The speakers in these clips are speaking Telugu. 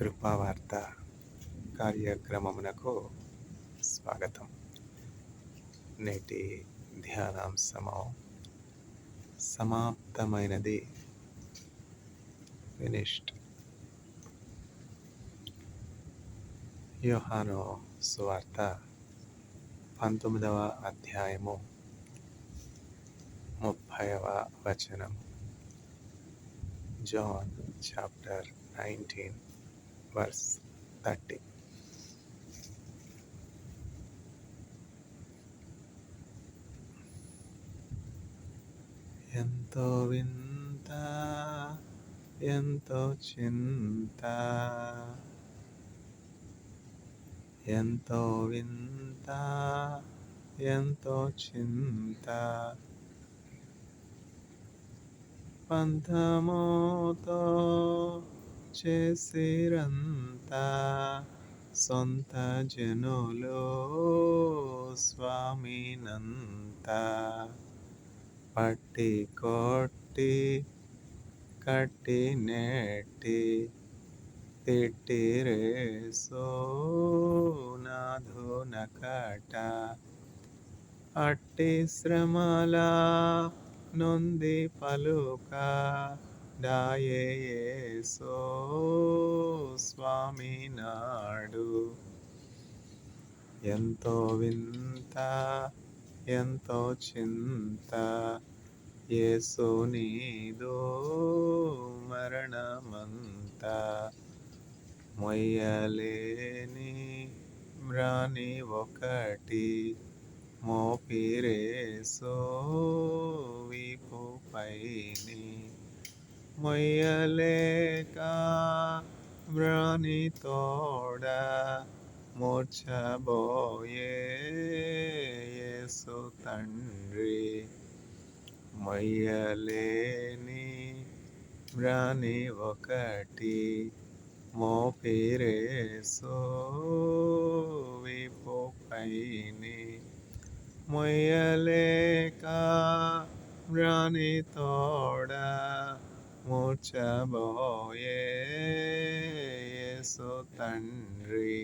కృపావార్త కార్యక్రమమునకు స్వాగతం. నేటి ధ్యానాంశము సమాప్తమైనది, ఫినిష్డ్. యోహాను సువార్త 19వ అధ్యాయము 30వ వచనం. John chapter 19 verse 30. ఎంతో వింత, ఎంతో చింత, ఎంతో వింత, ఎంతో చింత, పంథముతో చేసిరంతా సొంత జనులు స్వామినంతా పట్టి కొట్టి కట్టి నెట్టి తిట్టిరేసో నాధునకట. అట్టి శ్రమల నొంది పలుక డాయేసో స్వామి నాడు. ఎంతో వింత, ఎంతో చింత, యేసు నీదు మరణమంత. మొయ్యలేని మ్రాని ఒకటి మోపిరేసో వీపు పైని. మొయ్యలేక మ్రాని తోడ మూర్ఛబోయే యేసు తండ్రి. మొయ్యలేని మ్రాని ఒకటి మోపిరేసో వీపు పైని. మొయ్యలేక మ్రాని తోడ మూర్ఛబోయే యేసు తండ్రి.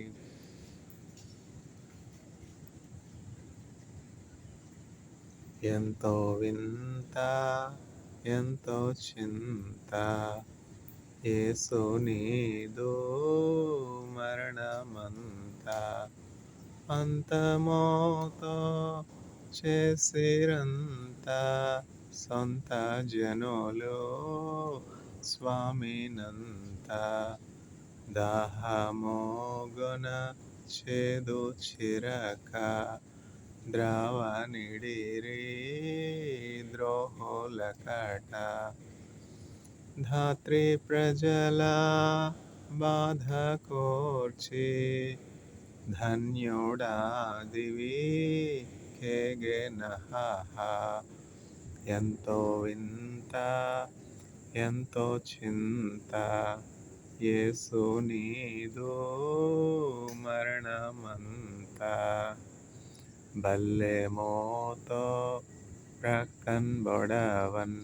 ఎంతో వింత, ఎంతో చింత, యేసు నీదు మరణమంత. పంథముతో చేసిరంతా సొంత జనులు స్వామినంతా. దాహమోగొన చేదు చిరక ద్రావనిడిరి ద్రోహులకట. ధాత్రి ప్రజల బాధ కోర్చి ధన్యుడాదివి కేగెనహ. ఎంతో వింత, ఎంతో చింత, యేసు నీదు మరణమంత. బల్లెమోతో ప్రక్కన్ బొడవన్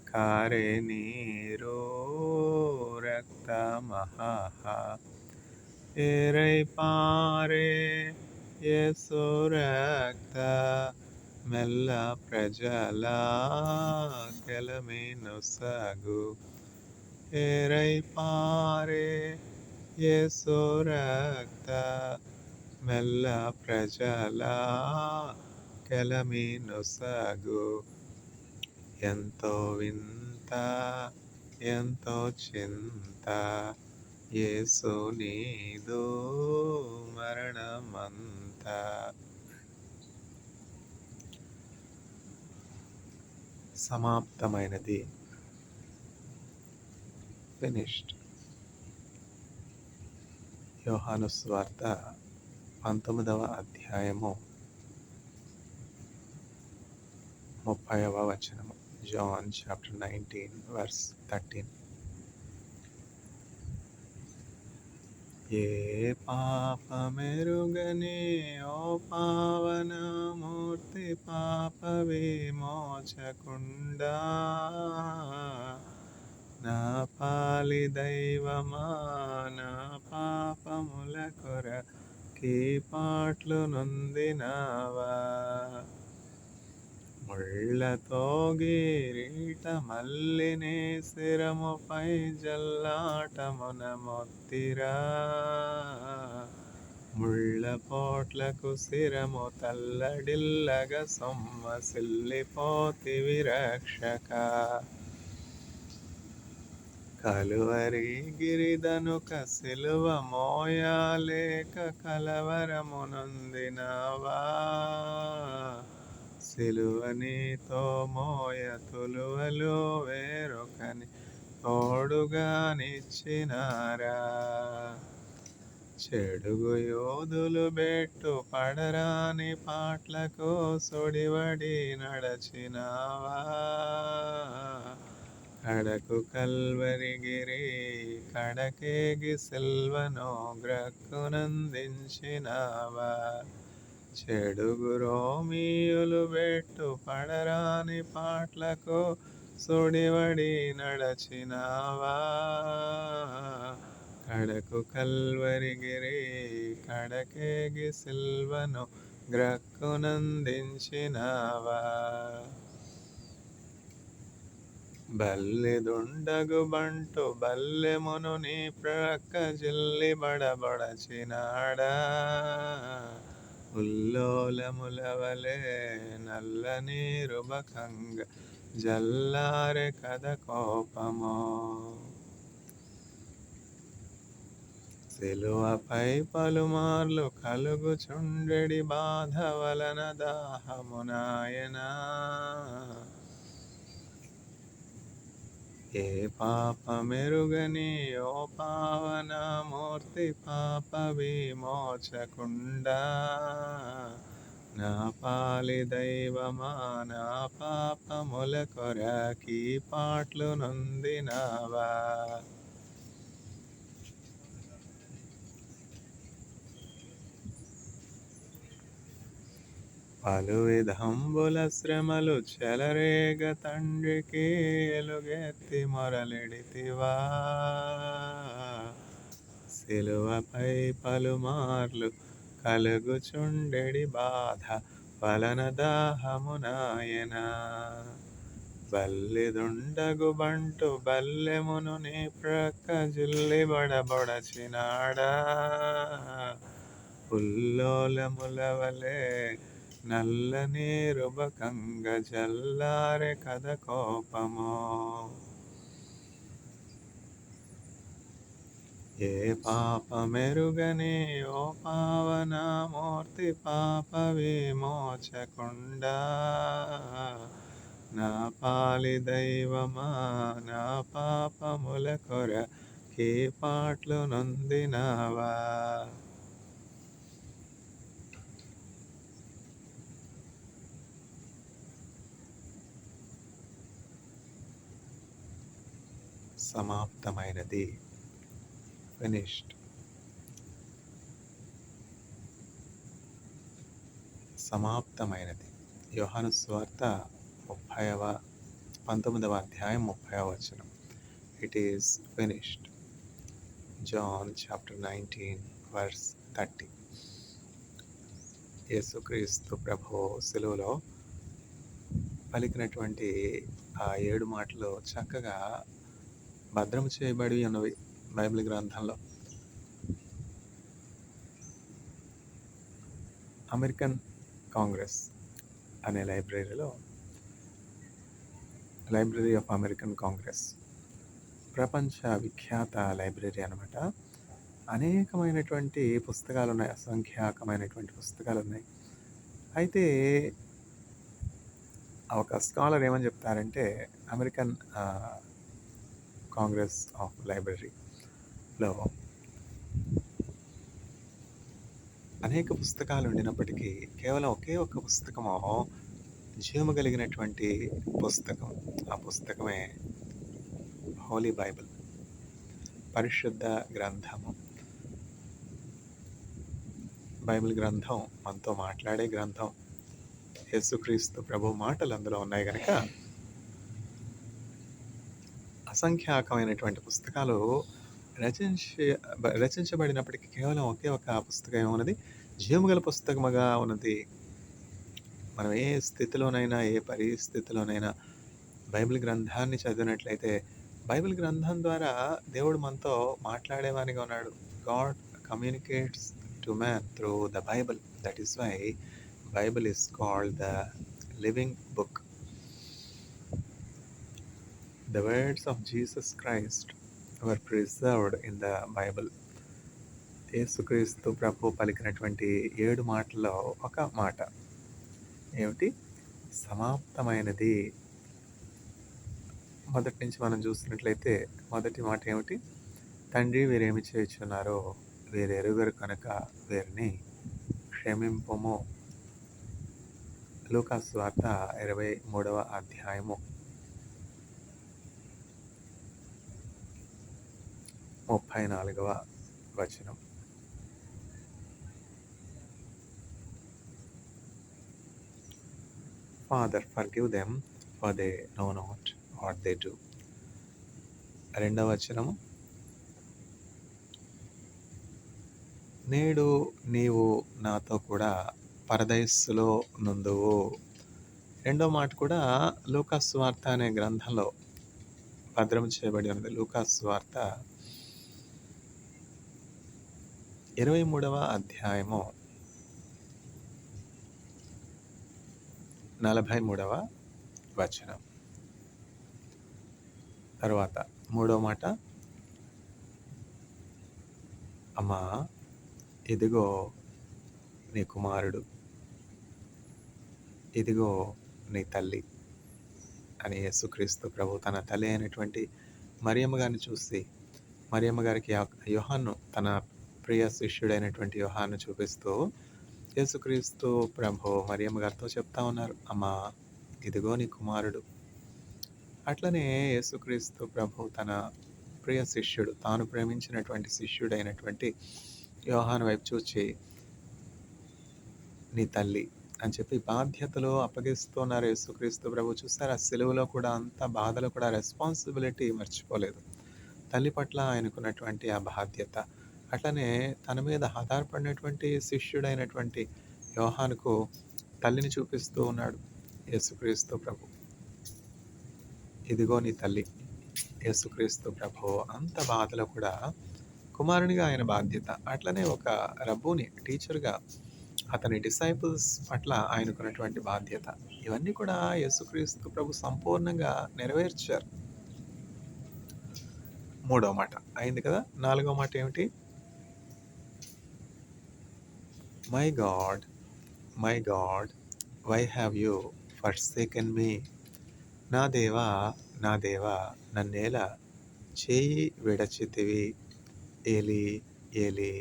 కారే నీరు రక్తమహ. ఏరై పారే యేసు రక్త మెల్ల ప్రజల కెలమినొసగు. ఏరై పారే యేసు రక్త మెల్ల ప్రజల కెలమినొసగు. ఎంతో వింత, ఎంతో చింత, యేసు నీదు మరణమంత. సమాప్తమైనది, ఫినిష్డ్. యోహాను సువార్త 19వ అధ్యాయము 30వ వచనము. John chapter 19 verse 13. ఏ పాపమెరుగని ఓ పావనమూర్తి పాప విమోచకుండా నా పాలి దైవమా నా పాపముల కొరకి పాట్లు నొందినావా. ముళ్ళతో గిరీట మల్లిని శిరముపై జల్లాటమున మొత్తిరా. ముళ్ళ పోట్లకు శిరము తల్లడిల్లగ సొమ్మసిల్లిపోతివి రక్షక. కలువరి గిరిదనుక సిలువ మోయాలేక కలవరమునొందినావా. సిలువ నీతో మోయ తులువలు వేరొకని తోడుగా నిచ్చినారా. చెడుగు యోధులు బెట్టు పడరాని పాట్లకు సొడివడి నడచినావా. కడకు కల్వరిగిరి కడకేగి సిల్వను గ్రక్కునందించినావా. చెడుగు రోమియులు బెట్టు పడరాని పాట్లకు సుడివడి నడచినావా. కడకు కల్వరిగిరి కడకేగి సిల్వను గ్రక్కునందించినావా. బల్లెదుండగు బంటు బల్లెమును నీ ప్రక్క జిల్లి బడబడచినాడా. ఉల్లోలములవలే నల్లని రుబకంగ జల్లారె కథ కోపమో. సిలువపై పలుమార్లు కలుగుచుండెడి బాధ వలన దాహమునాయనా. ఏ పాపమెరుగని ఓ పావనమూర్తి పాప విమోచకుండా. నా పాలి దైవమా నా పాపముల కొరకి పాట్లు నొందినావా. పలు విధంబుల శ్రమలు చెలరేగ తండ్రికి ఎలుగెత్తి మొరలెడితివా. సిలువపై పలుమార్లు కలుగుచుండెడి బాధ వలన దాహమునాయనా. బల్లిదుండగు బంటు బల్లెమును నీ ప్రక్క జిల్లి బడబొడచినాడా. ఉల్లోలములవలే నల్లని రుబకంగ జల్లారె కథ కోపమో. ఏ పాపమెరుగని ఓ పావనమూర్తి పాప విమోచకుండా. నా పాలి దైవమా నా పాపముల కొరకి పాట్లు నొందినావా. సమాప్తమైనది. ఫినిష్డ్. సమాప్తమైనది. యోహాను సువార్త 19వ అధ్యాయం 30వ వచనం. It is finished. John chapter 19 verse 30. యేసుక్రీస్తు ప్రభువు సిలువలో పలికినటువంటి ఆ 7 మాటలు చక్కగా భద్రము చేయబడి ఉన్నవి బైబిల్ గ్రంథంలో. అమెరికన్ కాంగ్రెస్ అనే లైబ్రరీలో, లైబ్రరీ ఆఫ్ అమెరికన్ కాంగ్రెస్ ప్రపంచ విఖ్యాత లైబ్రరీ అనమాట. అనేకమైనటువంటి పుస్తకాలు ఉన్నాయి, అసంఖ్యాకమైనటువంటి పుస్తకాలు ఉన్నాయి. అయితే ఒక స్కాలర్ ఏమని చెప్తారంటే, అమెరికన్ కాంగ్రెస్ ఆఫ్ లైబ్రరీలో అనేక పుస్తకాలు ఉండినప్పటికీ కేవలం ఒకే ఒక్క పుస్తకము జీవము కలిగినటువంటి పుస్తకం. ఆ పుస్తకమే హోలీ బైబిల్, పరిశుద్ధ గ్రంథము. బైబిల్ గ్రంథం మనతో మాట్లాడే గ్రంథం. యేసుక్రీస్తు ప్రభు మాటలు అందులో ఉన్నాయి కనుక అసంఖ్యాకమైనటువంటి పుస్తకాలు రచించి రచించబడినప్పటికీ కేవలం ఒకే ఒక పుస్తకం ఏమున్నది, జీవముగల పుస్తకముగా ఉన్నది. మనం ఏ స్థితిలోనైనా, ఏ పరిస్థితిలోనైనా బైబిల్ గ్రంథాన్ని చదివినట్లయితే, బైబిల్ గ్రంథం ద్వారా దేవుడు మనతో మాట్లాడేవానిగా ఉన్నాడు. God communicates to man through the Bible. That is why Bible is called the living book. The words of Jesus Christ were preserved in the Bible. యేసుక్రీస్తు ప్రభు పలికినటువంటి 7 మాటల్లో ఒక మాట ఏమిటి? సమాప్తమైనది. మొదటి నుంచి మనం చూసినట్లయితే మొదటి మాట ఏమిటి? తండ్రి వీరేమి చేయుచున్నారో వీరెరుగరు కనుక వీరిని క్షమింపుము. లూకా సువార్త 23వ అధ్యాయము 34వ వచనం. Father, forgive them, for they know not what they do. రెండవ వచనము, నేడు నీవు నాతో కూడా పరదైస్సులో నుందువు. రెండో మాట కూడా లూకా సువార్త అనే గ్రంథంలో భద్రం చేయబడి ఉన్నది. లూకా సువార్త 23వ అధ్యాయము 43వ వచనం. తర్వాత మూడో మాట, అమ్మా ఇదిగో నీ కుమారుడు, ఇదిగో నీ తల్లి అని యేసుక్రీస్తు ప్రభు తన తల్లి అయినటువంటి మరియమ్మ గారిని చూసి, మరియమ్మ గారికి యోహాను, తన ప్రియ శిష్యుడైనటువంటి యోహాను చూపిస్తూ యేసుక్రీస్తు ప్రభు మరియమ్మ గారితో చెప్తా ఉన్నారు, అమ్మా ఇదిగో నీ కుమారుడు. అట్లనే యేసుక్రీస్తు ప్రభు తన ప్రియ శిష్యుడు, తాను ప్రేమించినటువంటి శిష్యుడైనటువంటి యోహాను వైపు చూచి నీ తల్లి అని చెప్పి బాధ్యతలు అప్పగిస్తున్నారు యేసుక్రీస్తు ప్రభు. చూస్తారు, ఆ సిలువలో కూడా అంత బాధలో కూడా రెస్పాన్సిబిలిటీ మర్చిపోలేదు. తల్లి పట్ల ఆయనకున్నటువంటి ఆ బాధ్యత. అట్లనే తన మీద ఆధారపడినటువంటి శిష్యుడైనటువంటి యోహానుకు తల్లిని చూపిస్తూ ఉన్నాడు యేసుక్రీస్తు ప్రభు. ఇదిగో నీ తల్లి. యేసుక్రీస్తు ప్రభు అంత బాధలో కూడా కుమారునిగా ఆయన బాధ్యత. అట్లనే ఒక రబ్బుని, టీచర్గా అతని డిసైపుల్స్ పట్ల ఆయనకున్నటువంటి బాధ్యత. ఇవన్నీ కూడా యేసుక్రీస్తు ప్రభు సంపూర్ణంగా నెరవేర్చారు. మూడో మాట అయింది కదా. నాలుగో మాట ఏమిటి? My God, my God, why have you forsaken me. నా దేవా, నా దేవా, నన్నేలా చేయి విడచితివి. ఏలి ఏలి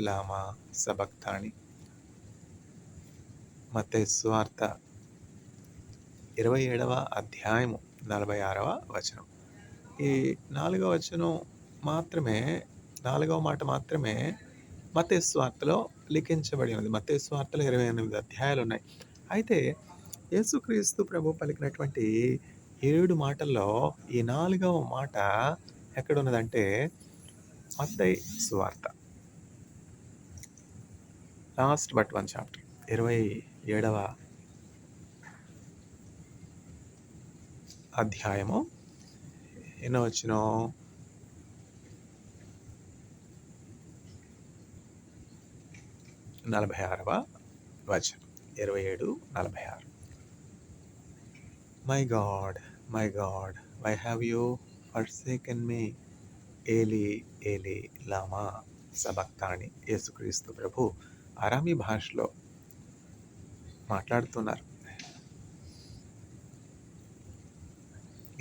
లామా సబక్తాని. మత్తయి సువార్త 27వ అధ్యాయము 46వ వచనం. ఈ 4వ వచనం మాత్రమే, 4వ మాట మాత్రమే మత్తయి సువార్తలో లిఖించబడి ఉన్నది. మత్తయి సువార్తలో 28 అధ్యాయాలు ఉన్నాయి. అయితే యేసుక్రీస్తు ప్రభు పలికినటువంటి 7 మాటల్లో ఈ 4వ మాట ఎక్కడున్నదంటే మత్తయి సువార్త లాస్ట్ బట్ వన్ చాప్టర్ 27వ అధ్యాయము ఎన్నో వచనం? 46వ వచనం. 27:46. My God, my God, why have you forsaken me. ఏలి ఏలి లామా సబక్తాని. యేసుక్రీస్తు ప్రభు అరామీ భాషలో మాట్లాడుతున్నారు.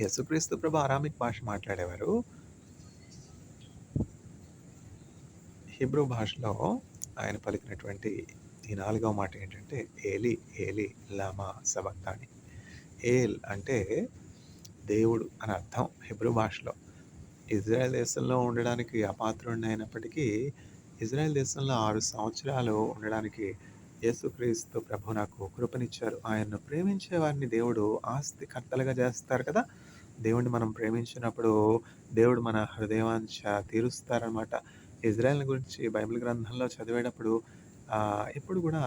యేసుక్రీస్తు ప్రభు అరామిక్ భాష మాట్లాడేవారు. హిబ్రూ భాషలో ఆయన పలికినటువంటి ఈ 4వ మాట ఏంటంటే ఏలి ఏలి లామా సబక్తాని. ఏల్ అంటే దేవుడు అని అర్థం హిబ్రూ భాషలో. ఇజ్రాయెల్ దేశంలో ఉండడానికి అపాత్రుడిని అయినప్పటికీ ఇజ్రాయెల్ దేశంలో 6 సంవత్సరాలు ఉండడానికి యేసుక్రీస్తు ప్రభు నాకు కృపనిచ్చారు. ఆయన్ను ప్రేమించే వారిని దేవుడు ఆస్తికర్తలుగా చేస్తారు కదా. దేవుడిని మనం ప్రేమించినప్పుడు దేవుడు మన హృదయవాంఛ తీరుస్తారనమాట. ఇజ్రాయెల్‌ని గురించి బైబిల్ గ్రంథంలో చదివేటప్పుడు ఎప్పుడు గూడా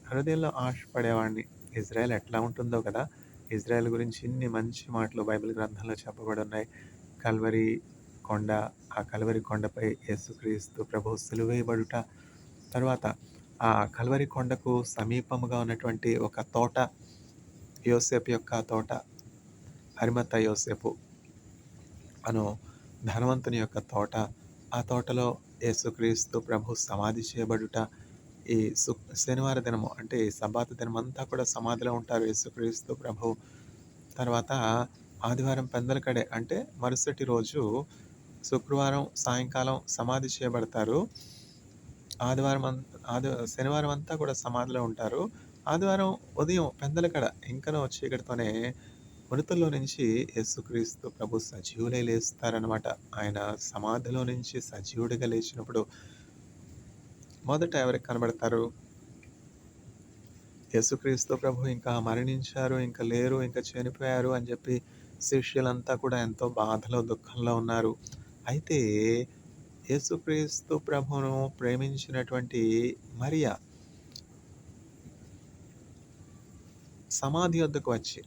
హృదయంలో ఆశపడేవాడిని. ఇజ్రాయెల్ ఎట్లా ఉంటుందో కదా! ఇజ్రాయెల్ గురించి ఇన్ని మంచి మాటలు బైబిల్ గ్రంథంలో చెప్పబడున్నాయి. కల్వరి కొండ, ఆ కల్వరి కొండపై యేసుక్రీస్తు ప్రభువు సిలువేయబడుట, తరువాత ఆ కల్వరి కొండకు సమీపముగా ఉన్నటువంటి ఒక తోట, యోసేపు యొక్క తోట, అరిమత్త యోసేపు అను ధనవంతుని యొక్క తోట, ఆ తోటలో యేసుక్రీస్తు ప్రభు సమాధి చేయబడుట, ఈ శనివార దినము అంటే ఈ సబ్బాతు దినమంతా కూడా సమాధిలో ఉంటారు యేసుక్రీస్తు ప్రభువు. తర్వాత ఆదివారం పెందలకడే అంటే మరుసటి రోజు శుక్రవారం సాయంకాలం సమాధి చేయబడతారు. ఆదివారం శనివారం అంతా కూడా సమాధిలో ఉంటారు. ఆదివారం ఉదయం పెందలకడ ఇంకనూ చీకటితోనే మృతుల్లో నుంచి యేసుక్రీస్తు ప్రభు సజీవులై లేస్తారనమాట. ఆయన సమాధిలో నుంచి సజీవుడిగా లేచినప్పుడు మొదట ఎవరికి కనబడతారు? యేసుక్రీస్తు ప్రభు ఇంకా మరణించారు, ఇంకా లేరు, ఇంకా చనిపోయారు అని చెప్పి శిష్యులంతా కూడా ఎంతో బాధలో, దుఃఖంలో ఉన్నారు. అయితే యేసుక్రీస్తు ప్రభువును ప్రేమించినటువంటి మరియ సమాధి వద్దకు వచ్చి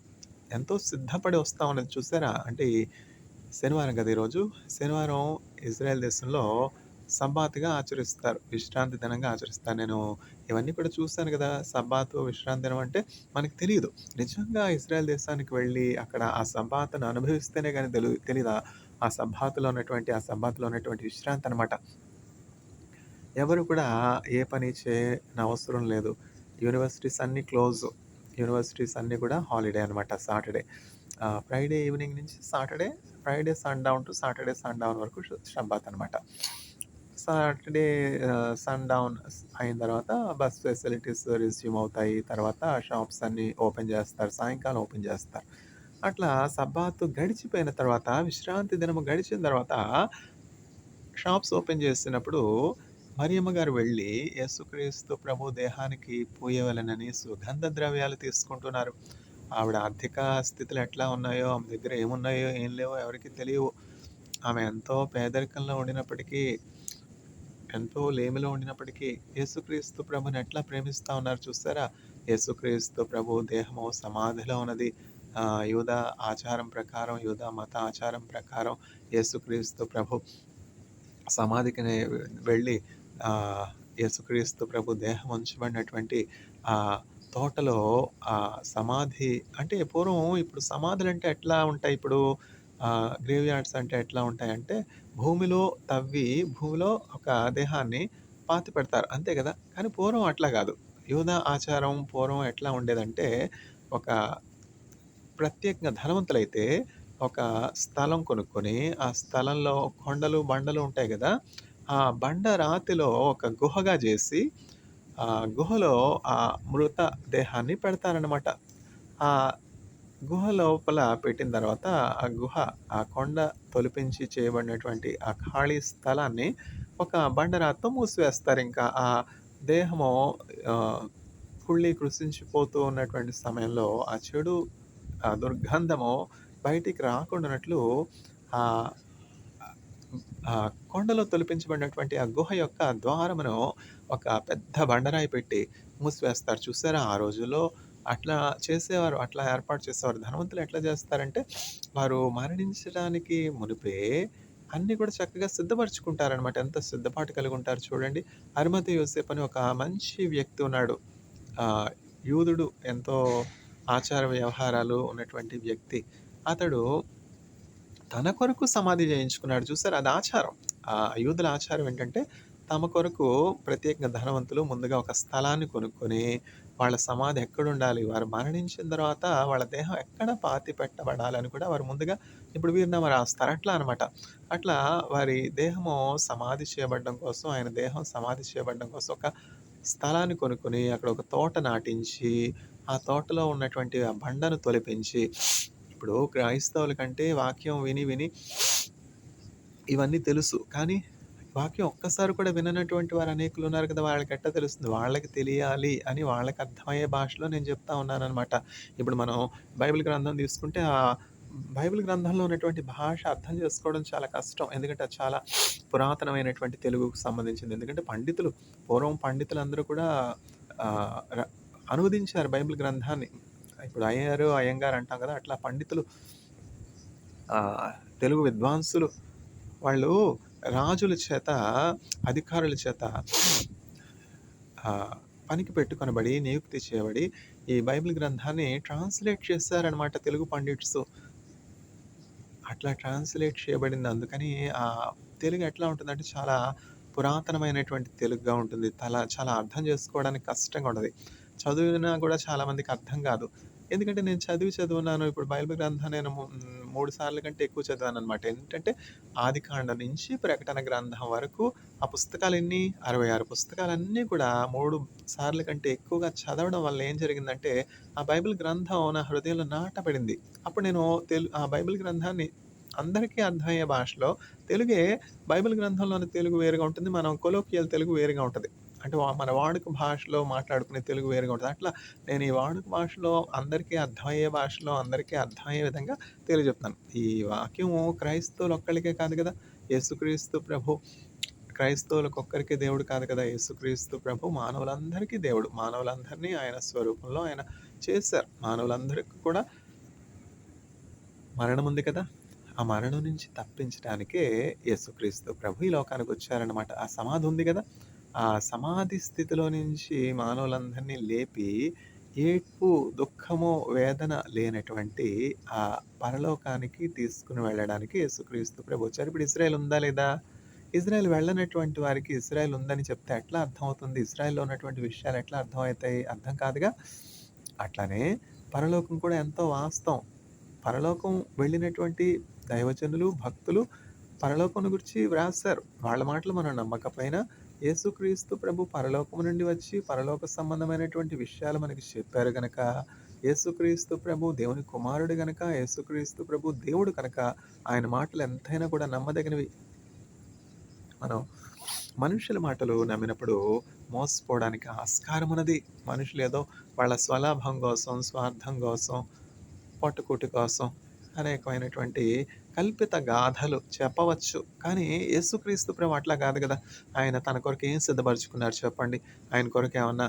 ఎంతో సిద్ధపడి వస్తా ఉన్నది చూసారా? అంటే శనివారం కదా ఈరోజు. శనివారం ఇజ్రాయెల్ దేశంలో సబ్బాత్‌గా ఆచరిస్తారు. విశ్రాంతి దినంగా ఆచరిస్తారు. నేను ఇవన్నీ కూడా చూసాను కదా! సబ్బాతు, విశ్రాంతి దినం అంటే మనకు తెలీదు. నిజంగా ఇజ్రాయెల్ దేశానికి వెళ్ళి అక్కడ ఆ సబ్బాతును అనుభవిస్తేనే గాని తెలీదా? ఆ సబ్బాతులో ఉన్నటువంటి విశ్రాంతి అనమాట. ఎవరు కూడా ఏ పని చేయనవసరం లేదు. యూనివర్సిటీస్ అన్నీ క్లోజు. యూనివర్సిటీస్ అన్నీ కూడా హాలిడే అనమాట సాటర్‌డే. ఫ్రైడే ఈవినింగ్ నుంచి ఫ్రైడే సన్‌డౌన్ టు సాటర్‌డే సన్‌డౌన్ వరకు షబ్బాత్ అనమాట. సాటర్‌డే సన్‌డౌన్ అయిన తర్వాత బస్ ఫెసిలిటీస్ రెస్యూమ్ అవుతాయి. తర్వాత షాప్స్ అన్నీ ఓపెన్ చేస్తారు. సాయంకాలం ఓపెన్ చేస్తారు. అట్లా సబ్బాతు గడిచిపోయిన తర్వాత, విశ్రాంతి దినము గడిచిన తర్వాత షాప్స్ ఓపెన్ చేసినప్పుడు మరియమ్మ గారు వెళ్ళి యేసుక్రీస్తు ప్రభు దేహానికి పూయవలెనని సుగంధ ద్రవ్యాలు తీసుకుంటున్నారు. ఆవిడ ఆర్థిక స్థితులు ఎట్లా ఉన్నాయో, ఆమె దగ్గర ఏమున్నాయో, ఏం లేవో ఎవరికీ తెలియవు. ఆమె ఎంతో పేదరికంలో ఉండినప్పటికీ, ఎంతో లేమిలో ఉండినప్పటికీ యేసుక్రీస్తు ప్రభుని ఎట్లా ప్రేమిస్తా ఉన్నారు చూసారా? యేసుక్రీస్తు ప్రభు దేహము సమాధిలో ఉన్నది. యూదా ఆచారం ప్రకారం, యూదా మత ఆచారం ప్రకారం యేసుక్రీస్తు ప్రభు సమాధికి వెళ్ళి యేసుక్రీస్తు ప్రభు దేహం ఉంచబడినటువంటి ఆ తోటలో సమాధి అంటే పూర్వం ఇప్పుడు సమాధులంటే ఎట్లా ఉంటాయి? ఇప్పుడు గ్రేవ్ యార్డ్స్ అంటే ఎట్లా ఉంటాయంటే భూమిలో తవ్వి భూమిలో ఒక దేహాన్ని పాతిపెడతారు. అంతే గదా! కానీ పూర్వం అట్లా గాదు. యూదా ఆచారం పూర్వం ఎట్లా ఉండేదంటే ఒక ప్రత్యేకంగా ధనవంతులైతే ఒక స్థలం కొనుక్కొని, ఆ స్థలంలో కొండలు, బండలు ఉంటాయి గదా! ఆ బండ రాతిలో ఒక గుహగా జేసి, ఆ గుహలో ఆ మృత దేహాన్ని పెడతారనమాట. ఆ గుహ లోపల పెట్టిన తర్వాత, ఆ కొండ తొలిపించి చేయబడినటువంటి ఆ ఖాళీ స్థలాన్ని ఒక బండరాతితో మూసివేస్తారింకా. ఆ దేహము ఆహ్, కుళ్ళి కృశించిపోతూ ఉన్నటువంటి సమయంలో ఆ చెడు దుర్గంధము బయటికి రాకుండానట్లు ఆహ్, కొండలో తొలిపించబడినటువంటి ఆ గుహ యొక్క ద్వారమును ఒక పెద్ద బండరాయి పెట్టి మూసివేస్తారు. చూసారా? ఆ రోజుల్లో అట్లా చేసేవారు. అట్లా ఏర్పాటు చేసేవారు. ధనవంతులు ఎట్లా చేస్తారంటే, వారు మరణించడానికి మునుపే అన్నీ కూడా చక్కగా సిద్ధపరుచుకుంటారనమాట. ఎంత సిద్ధపాటు కలిగుంటారు చూడండి. అరిమతయి యోసేపు అని ఒక మంచి వ్యక్తి ఉన్నాడు. ఆహ్, యూదుడు ఎంతో ఆచార వ్యవహారాలు ఉన్నటువంటి వ్యక్తి. అతడు తన కొరకు సమాధి చేయించుకున్నాడు చూసారా? అది ఆచారం. యూదుల ఆచారం ఏంటంటే, తమ కొరకు ప్రత్యేకంగా ధనవంతులు ముందుగా ఒక స్థలాన్ని కొనుక్కొని, వాళ్ళ సమాధి ఎక్కడుండాలి, వారు మరణించిన తర్వాత వాళ్ళ దేహం ఎక్కడ పాతి పెట్టబడాలని కూడా వారు ముందుగా ఇప్పుడు వీరునామా రాస్తారు. అట్లా అనమాట. అట్లా వారి దేహము సమాధి చేయబడడం కోసం, ఆయన దేహం సమాధి చేయబడడం కోసం ఒక స్థలాన్ని కొనుక్కొని, అక్కడ ఒక తోట నాటించి, ఆ తోటలో ఉన్నటువంటి ఆ బండను తొలిపించి ఇప్పుడు క్రైస్తవులకంటే వాక్యం విని, విని ఇవన్నీ తెలుసు. కానీ వాక్యం ఒక్కసారి కూడా విననటువంటి వారు అనేకులున్నారు కదా! వాళ్ళకెట్టా తెలుస్తుంది? వాళ్ళకి తెలియాలి అని వాళ్ళకి అర్థమయ్యే భాషలో నేను చెప్తా ఉన్నాననమాట. ఇప్పుడు మనం బైబిల్ గ్రంథం తీసుకుంటే బైబిల్ గ్రంథంలో ఉన్నటువంటి భాష అర్థం చేసుకోవడం చాలా కష్టం. ఎందుకంటే అది చాలా పురాతనమైనటువంటి తెలుగుకు సంబంధించింది. ఎందుకంటే పూర్వం పండితులందరూ కూడా ఆహ్, ర అనువదించారు బైబిల్ గ్రంథాన్ని. ఇప్పుడు అయ్యగారు, అయ్యంగారు అంటాం కదా! అట్లా పండితులు, ఆహ్, తెలుగు విద్వాంసులు వాళ్ళు రాజుల చేత, అధికారుల చేత ఆహ్, పనికి పెట్టుకొనబడి, నియుక్తి చేయబడి ఈ బైబిల్ గ్రంథాన్ని ట్రాన్స్‌లేట్ చేశారనమాట తెలుగు పండిట్సు. అట్లా ట్రాన్స్‌లేట్ చేయబడింది. అందుకని తెలుగు ఎట్లా ఉంటుందంటే చాలా పురాతనమైనటువంటి తెలుగుగా ఉంటుంది. చాలా అర్థం చేసుకోవడానికి కష్టంగా ఉంటది. చదివినా గూడా చాలా మందికి అర్థం గాదు. ఎందుకంటే నేను చదువున్నాను. ఇప్పుడు బైబిల్ గ్రంథం నేను 3 సార్లు కంటే ఎక్కువ చదివాననమాట. ఏంటంటే ఆదికాండం నుంచి ప్రకటన గ్రంథం వరకు ఆ పుస్తకాలెన్ని 66 పుస్తకాలన్నీ కూడా 3 సార్లు కంటే ఎక్కువగా చదవడం వల్ల ఏం జరిగిందంటే, ఆ బైబిల్ గ్రంథం నా హృదయంలో నాటబడింది. అప్పుడు నేను ఆ బైబిల్ గ్రంథాన్ని అందరికీ అర్థమయ్యే భాషలో తెలుగే, బైబిల్ గ్రంథంలోని తెలుగు వేరుగా ఉంటుంది. మనం కొలోకియల్ తెలుగు వేరుగా ఉంటది. అంటే మన వాడుక భాషలో మాట్లాడుకునే తెలుగు వేరుగా ఉంటది. అట్లా నేను ఈ వాడుక భాషలో అందరికీ అర్థమయ్యే భాషలో అందరికీ అర్థమయ్యే విధంగా తెలియజెప్తున్నాను. ఈ వాక్యము క్రైస్తవులొక్కళ్ళకే కాదు గదా! యేసుక్రీస్తు ప్రభు క్రైస్తవులకొక్కరికే దేవుడు కాదు కదా! యేసుక్రీస్తు ప్రభు మానవులందరికీ దేవుడు. మానవులందరినీ ఆయన స్వరూపంలో ఆయన చేశారు. మానవులందరికి కూడా మరణముంది కదా! ఆ మరణం నుంచి తప్పించడానికే యేసుక్రీస్తు ప్రభు ఈ లోకానికొచ్చారనమాట. ఆ సమాధి ఉంది గదా! ఆ సమాధి స్థితిలో నుంచి మానవులందరినీ లేపి, ఏడ్పు, దుఃఖము, వేదన లేనటువంటి ఆ పరలోకానికి తీసుకొని వెళ్ళడానికి యేసుక్రీస్తు ప్రభు వచ్చారు. ఇప్పుడు ఇజ్రాయెల్ ఉందా లేదా? ఇజ్రాయెల్ వెళ్ళనటువంటి వారికి ఇజ్రాయెల్ ఉందని చెప్తే ఎట్లా అర్థమవుతుంది? ఇజ్రాయెల్‌లో ఉన్నటువంటి విషయాలు ఎట్లా అర్థమవుతాయి? అర్థం కాదుగా! అట్లానే పరలోకం కూడా ఎంతో వాస్తవం. పరలోకం వెళ్ళినటువంటి దైవజనులు, భక్తులు పరలోకం గురించి వ్రాసారు. వాళ్ళ మాటలు మనం నమ్మకపోయినా, యేసుక్రీస్తు ప్రభు పరలోకం నుండి వచ్చి పరలోక సంబంధమైనటువంటి విషయాలు మనకి చెప్పారు గనక, యేసుక్రీస్తు ప్రభు దేవుని కుమారుడు గనక, యేసుక్రీస్తు ప్రభు దేవుడు కనుక, ఆయన మాటలు ఎంతైనా కూడా నమ్మదగినవి. మనం మనుషుల మాటలు నమ్మినప్పుడు మోసపోవడానికి ఆస్కారమున్నది. మనుషులేదో వాళ్ళ స్వలాభం కోసం, స్వార్థం కోసం, పట్టుకూటి కోసం అనేకమైనటువంటి కల్పిత గాథలు చెప్పవచ్చు. కానీ యేసుక్రీస్తు ప్రభు అట్లా కాదు గదా! ఆయన తన కొరకు ఏం సిద్ధపరుచుకున్నారు చెప్పండి? ఆయన కొరకు ఏమన్నా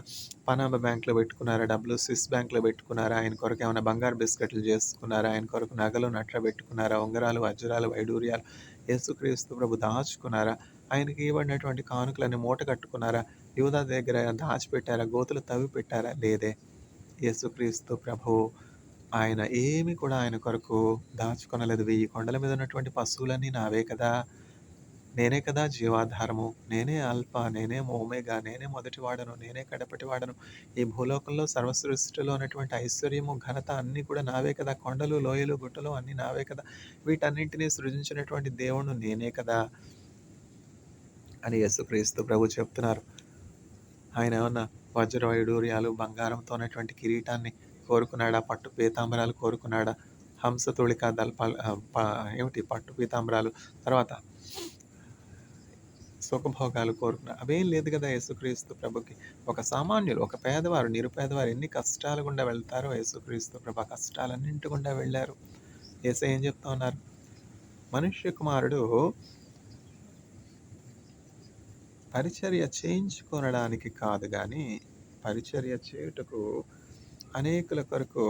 పనామ బ్యాంక్‌లో పెట్టుకున్నారా డబ్బులు? స్విస్ బ్యాంక్‌లో పెట్టుకున్నారా? ఆయన కొరకు ఏమన్నా బంగారు బిస్కెట్లు చేసుకున్నారా? ఆయన కొరకు నగలు నట్ర పెట్టుకున్నారా? ఉంగరాలు, వజ్రాలు, వైడూర్యాలు యేసుక్రీస్తు ప్రభు దాచుకున్నారా? ఆయనకి ఇవ్వబడినటువంటి కానుకలన్నీ మూట కట్టుకున్నారా? యూదా దగ్గర దాచిపెట్టారా? గోతులు తవ్వి పెట్టారా? లేదే. యేసుక్రీస్తు ప్రభువు ఆయన ఏమి కూడా ఆయన కొరకు దాచుకొనలేదు. 1000 కొండల మీద ఉన్నటువంటి పశువులన్నీ నావే కదా! నేనే కదా జీవాధారము. నేనే ఆల్ఫా, నేనే ఓమెగా, నేనే మొదటివాడను, నేనే కడపటివాడను. ఈ భూలోకంలో సర్వసృష్టిలో ఉన్నటువంటి ఐశ్వర్యము, ఘనత అన్నీ కూడా నావే కదా! కొండలు, లోయలు, గుట్టలు అన్నీ నావే కదా! వీటన్నింటిని సృజించినటువంటి దేవుడు నేనే కదా! అని యేసుక్రీస్తు ప్రభు చెప్తున్నారు. ఆయన ఏమన్నా వజ్ర వైడూర్యాలు, బంగారంతో ఉన్నటువంటి కిరీటాన్ని కోరుకున్నాడా? పట్టు పీతాంబరాలు కోరుకున్నాడా? హంసతుళిక దల్పాల్ ఏమిటి పట్టు పీతాంబరాలు, తర్వాత సుఖభోగాలు కోరుకున్నా అవేం లేదు గదా! యేసుక్రీస్తు ప్రభుకి. ఒక సామాన్యులు, ఒక పేదవారు, నిరుపేదవారు ఎన్ని కష్టాల గుండా వెళ్తారో యేసుక్రీస్తు ప్రభు ఆ కష్టాలన్నింటి గుండా వెళ్లారు. యేసయ్య ఏం చెప్తా ఉన్నారు? మనుష్య కుమారుడు పరిచర్య చేయించుకొనడానికి కాదు గానీ, పరిచర్య చేయుటకు అనేకుల కొరకు,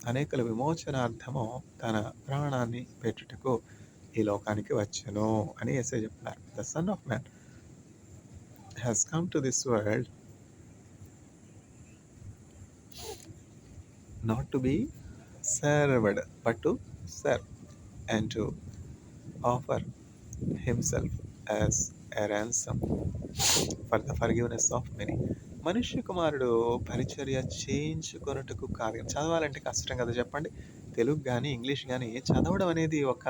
అనేకుల విమోచనార్థము తన ప్రాణాన్ని పెట్టుటకు ఈ లోకానికి వచ్చెను అని యేసయ్య చెప్తున్నారు. The son of man has come to this world not to be served but to serve and to offer himself as a ransom for the forgiveness of many. మనుష్య కుమారుడు పరిచర్య చేయించుకొనుటకు కాదు. చదవాలంటే కష్టం కదా చెప్పండి. తెలుగు గాని, ఇంగ్లీష్ గాని చదవడం అనేది ఒక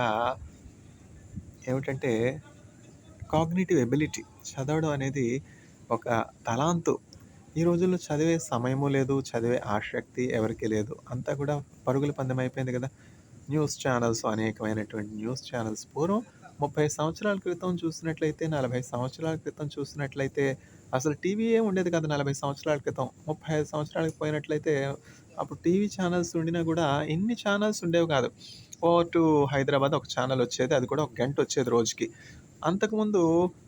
ఏమిటంటే కాగ్నిటివ్ ఎబిలిటీ. చదవడం అనేది ఒక తలాంతు. ఈ రోజుల్లో చదివే సమయము లేదు. చదివే ఆసక్తి ఎవరికీ లేదు. అంతా కూడా పరుగుల పందెం అయిపోయింది కదా! న్యూస్ ఛానల్స్, అనేకమైనటువంటి న్యూస్ ఛానల్స్. పూర్వం 30 సంవత్సరాల క్రితం చూసినట్లయితే, 40 సంవత్సరాల క్రితం చూసినట్లయితే అసలు టీవీయే ఉండేది కాదు 40 సంవత్సరాల క్రితం. 35 సంవత్సరాలకు పోయినట్లయితే అప్పుడు టీవీ ఛానల్స్ ఉండినా గూడా ఇన్ని ఛానల్స్ ఉండేవి కాదు. టు హైదరాబాద్ ఒక ఛానెల్ వచ్చేది. అది కూడా ఒక గంట వచ్చేది రోజుకి. అంతకుముందు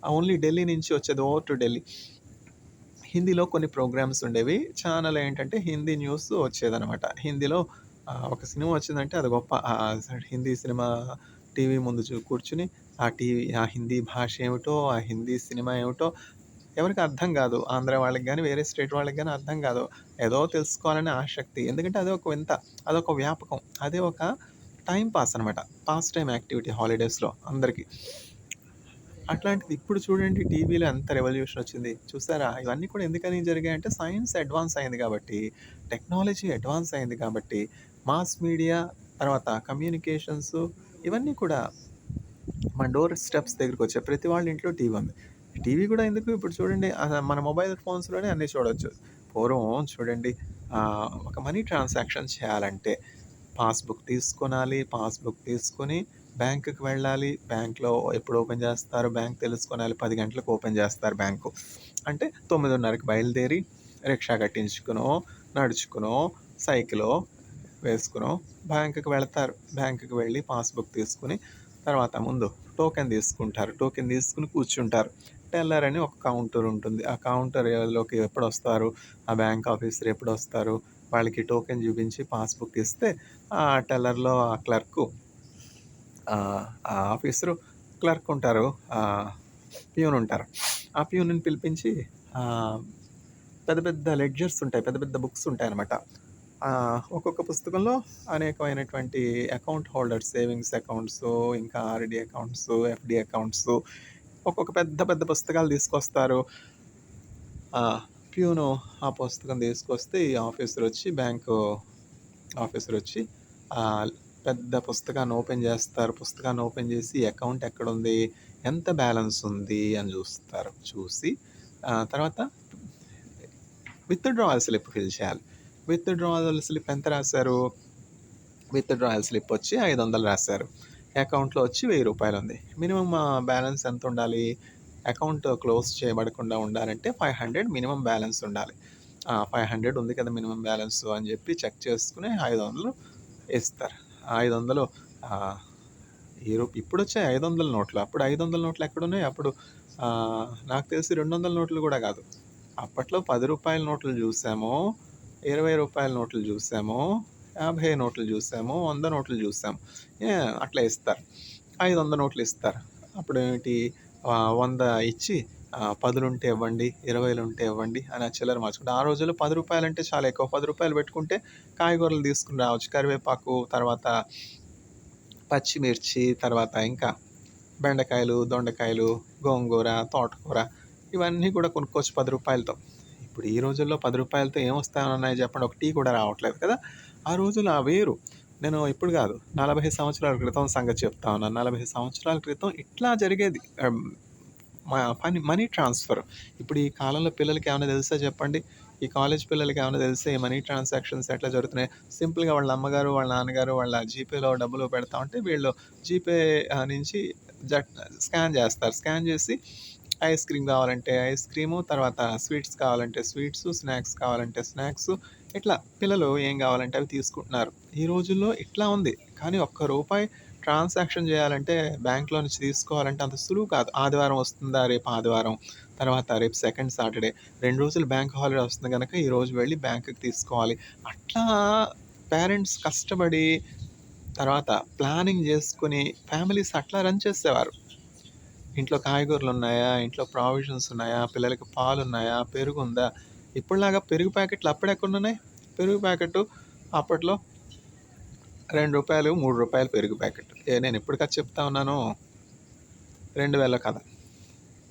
ఓన్లీ ఢిల్లీ నుంచి వచ్చేది టు ఢిల్లీ. హిందీలో కొన్ని ప్రోగ్రామ్స్ ఉండేవి. ఛానెల్ ఏంటంటే హిందీ న్యూస్ వచ్చేదనమాట. హిందీలో ఒక సినిమా వచ్చిందంటే అది గొప్ప. హిందీ సినిమా టీవీ ముందు కూర్చొని ఆ హిందీ భాష ఏమిటో, ఆ హిందీ సినిమా ఏమిటో ఎవరికీ అర్థం గాదు. ఆంధ్ర వాళ్ళకి గాని, వేరే స్టేట్ వాళ్ళకి గాని అర్థం గాదు. ఏదో తెలుసుకోవాలనే ఆసక్తి. ఎందుకంటే అదొక వింత. అదొక వ్యాపకం. అది ఒక టైమ్ పాస్ అనమాట. పాస్ టైమ్ యాక్టివిటీ హాలిడేస్‌లో అందరికి. అట్లాంటిది ఇప్పుడు చూడండి టీవీలో ఎంత రెవల్యూషన్ వచ్చింది. చూసారా? ఇవన్నీ కూడా ఎందుకని జరిగాయంటే సైన్స్ అడ్వాన్స్ అయింది కాబట్టి, టెక్నాలజీ అడ్వాన్స్ అయింది కాబట్టి, మాస్ మీడియా తర్వాత కమ్యూనికేషన్స్ ఇవన్నీ కూడా మన డోర్ స్టెప్స్ దగ్గరకొచ్చాయి. ప్రతి వాళ్ళ ఇంట్లో టీవీ ఉంది. టీవీ కూడా ఎందుకు ఇప్పుడు చూడండి మన మొబైల్ ఫోన్స్‌లోనే అన్నీ చూడొచ్చు. పూర్వం చూడండి ఒక మనీ ట్రాన్సాక్షన్ చేయాలంటే పాస్‌బుక్ తీసుకొనాలి. పాస్‌బుక్ తీసుకొని బ్యాంక్‌కి వెళ్ళాలి. బ్యాంక్‌లో ఎప్పుడు ఓపెన్ చేస్తారు బ్యాంక్ తెలుసుకోనాలి. 10 గంటలకు ఓపెన్ చేస్తారు బ్యాంకు. అంటే 9:30కి బయలుదేరి రిక్షా కట్టించుకునో, నడుచుకునో, సైకిలో వేసుకునో బ్యాంక్‌కి వెళతారు. బ్యాంక్‌కి వెళ్ళి పాస్‌బుక్ తీసుకొని తర్వాత ముందు టోకెన్ తీసుకుంటారు. టోకెన్ తీసుకొని కూర్చుంటారు. టెల్లర్ అని ఒక కౌంటర్ ఉంటుంది. ఆ కౌంటర్‌లోకి ఎప్పుడొస్తారు, ఆ బ్యాంక్ ఆఫీసర్ ఎప్పుడొస్తారు, వాళ్ళకి టోకెన్ చూపించి పాస్‌బుక్ ఇస్తే ఆ టెల్లర్‌లో ఆ క్లర్కు ఆ ఆఫీసరు క్లర్క్ ఉంటారు. పియూన్ ఉంటారు. ఆ పియూన్‌ని పిలిపించి ఆహ్, పెద్ద పెద్ద లెడ్జర్స్ ఉంటాయి. పెద్ద పెద్ద బుక్స్ ఉంటాయన్నమాట. ఒక్కొక్క పుస్తకంలో అనేకమైనటువంటి అకౌంట్ హోల్డర్స్ సేవింగ్స్ అకౌంట్సు, ఇంకా ఆర్‌డి అకౌంట్సు, ఎఫ్‌డి అకౌంట్సు ఒక్కొక్క పెద్ద పెద్ద పుస్తకాలు తీసుకొస్తారు. ప్యూను ఆ పుస్తకం తీసుకొస్తే ఈ ఆఫీసరొచ్చి బ్యాంకు ఆఫీసరొచ్చి ఆహ్, పెద్ద పుస్తకాన్ని ఓపెన్ చేస్తారు. పుస్తకాన్ని ఓపెన్ చేసి అకౌంట్ ఎక్కడుంది? ఎంత బ్యాలెన్స్ ఉంది? అని చూస్తారు. చూసి తర్వాత విత్‌డ్రాయల్ స్లిప్ ఫిల్ చేయాలి. విత్‌డ్రాయల్ స్లిప్ ఎంత రాశారు? విత్‌డ్రాయల్ స్లిప్ వచ్చి 500 రాశారు. అకౌంట్‌లో వచ్చి రూ. 1000 ఉంది. మినిమమ్ బ్యాలెన్స్ ఎంత ఉండాలి? అకౌంట్ క్లోజ్ చేయబడకుండా ఉండాలంటే 500 మినిమమ్ బ్యాలెన్స్ ఉండాలి. 500 ఉంది కదా మినిమమ్ బ్యాలెన్స్ అని చెప్పి చెక్ చేసుకొని 500 ఇస్తారు. 500 ఆహ్, ఇప్పుడొచ్చాయి 500 నోట్లు. అప్పుడు 500 నోట్లు ఎక్కడున్నాయి? అప్పుడు నాకు తెలిసి 200 నోట్లు కూడా కాదు. అప్పట్లో రూ. 10 నోట్లు చూసాము. రూ. 20 నోట్లు చూసాము. 50 నోట్లు చూసాము. 100 నోట్లు చూసాము. అట్లా ఇస్తారు. 500 నోట్లు ఇస్తారు. అప్పుడేంటి 100 ఇచ్చి 10 ఇవ్వండి, 20 ఇవ్వండి అని ఆ చిల్లర మార్చుకుంటారు. ఆ రోజుల్లో రూ. 10 అంటే చాలా ఎక్కువ. రూ. 10 పెట్టుకుంటే కాయగూరలు తీసుకొని రావచ్చు. కరివేపాకు, తర్వాత పచ్చిమిర్చి, తర్వాత ఇంకా బెండకాయలు, దొండకాయలు, గోంగూర, తోటకూర ఇవన్నీ కూడా కొనుక్కోవచ్చు రూ. 10తో. ఇప్పుడు ఈ రోజుల్లో రూ. 10తో ఏమొస్తాయన్నాయి చెప్పండి? ఒక టీ కూడా రావట్లేదు కదా! ఆ రోజులు వేరు. నేను ఇప్పుడు కాదు 40 సంవత్సరాల క్రితం సంగతి చెప్తా ఉన్నాను. 40 సంవత్సరాల క్రితం ఇట్లా జరిగేది. Money transfer. ఇప్పుడు ఈ కాలంలో పిల్లలకి ఏమన్నా తెలుసా చెప్పండి? ఈ కాలేజ్ పిల్లలకి ఏమన్నా తెలుసా ఈ మనీ ట్రాన్సాక్షన్స్ ఎట్లా జరుగుతున్నాయి? సింపుల్‌గా వాళ్ళ అమ్మగారు, వాళ్ళ నాన్నగారు వాళ్ళ జీపేలో డబ్బులు పెడతా ఉంటే వీళ్ళు జీపే నుంచి జట్ స్కాన్ చేస్తారు. స్కాన్ చేసి ఐస్ క్రీమ్ కావాలంటే ఐస్ క్రీము, తర్వాత స్వీట్స్ కావాలంటే స్వీట్సు, స్నాక్స్ కావాలంటే స్నాక్సు ఇట్లా పిల్లలు ఏం కావాలంటే అవి తీసుకుంటున్నారు. ఈ రోజుల్లో ఇట్లా ఉంది. కానీ ఒక్క రూపాయి ట్రాన్సాక్షన్ చేయాలంటే బ్యాంక్‌లో నుంచి తీసుకోవాలంటే అంత సులువు కాదు. ఆదివారం వస్తుందా? రేపు ఆదివారం, తర్వాత రేపు సెకండ్ సాటర్‌డే 2 రోజులు బ్యాంక్ హాలిడే వస్తుంది గనక ఈరోజు వెళ్ళి బ్యాంక్‌కి తీసుకోవాలి. అట్లా పేరెంట్స్ కష్టపడి తర్వాత ప్లానింగ్ చేసుకొని ఫ్యామిలీస్ అట్లా రన్ చేసేవారు. ఇంట్లో కాయగూరలున్నాయా? ఇంట్లో ప్రావిజన్స్ ఉన్నాయా? పిల్లలకి పాలున్నాయా? పెరుగుందా? ఇప్పటిలాగా పెరుగు ప్యాకెట్లు అప్పుడెక్కడున్నాయి? పెరుగు ప్యాకెట్టు అప్పట్లో రూ. 2, రూ. 3 పెరుగు ప్యాకెట్. నేనెప్పుడు కథ చెప్తా ఉన్నాను? 2000 కథ.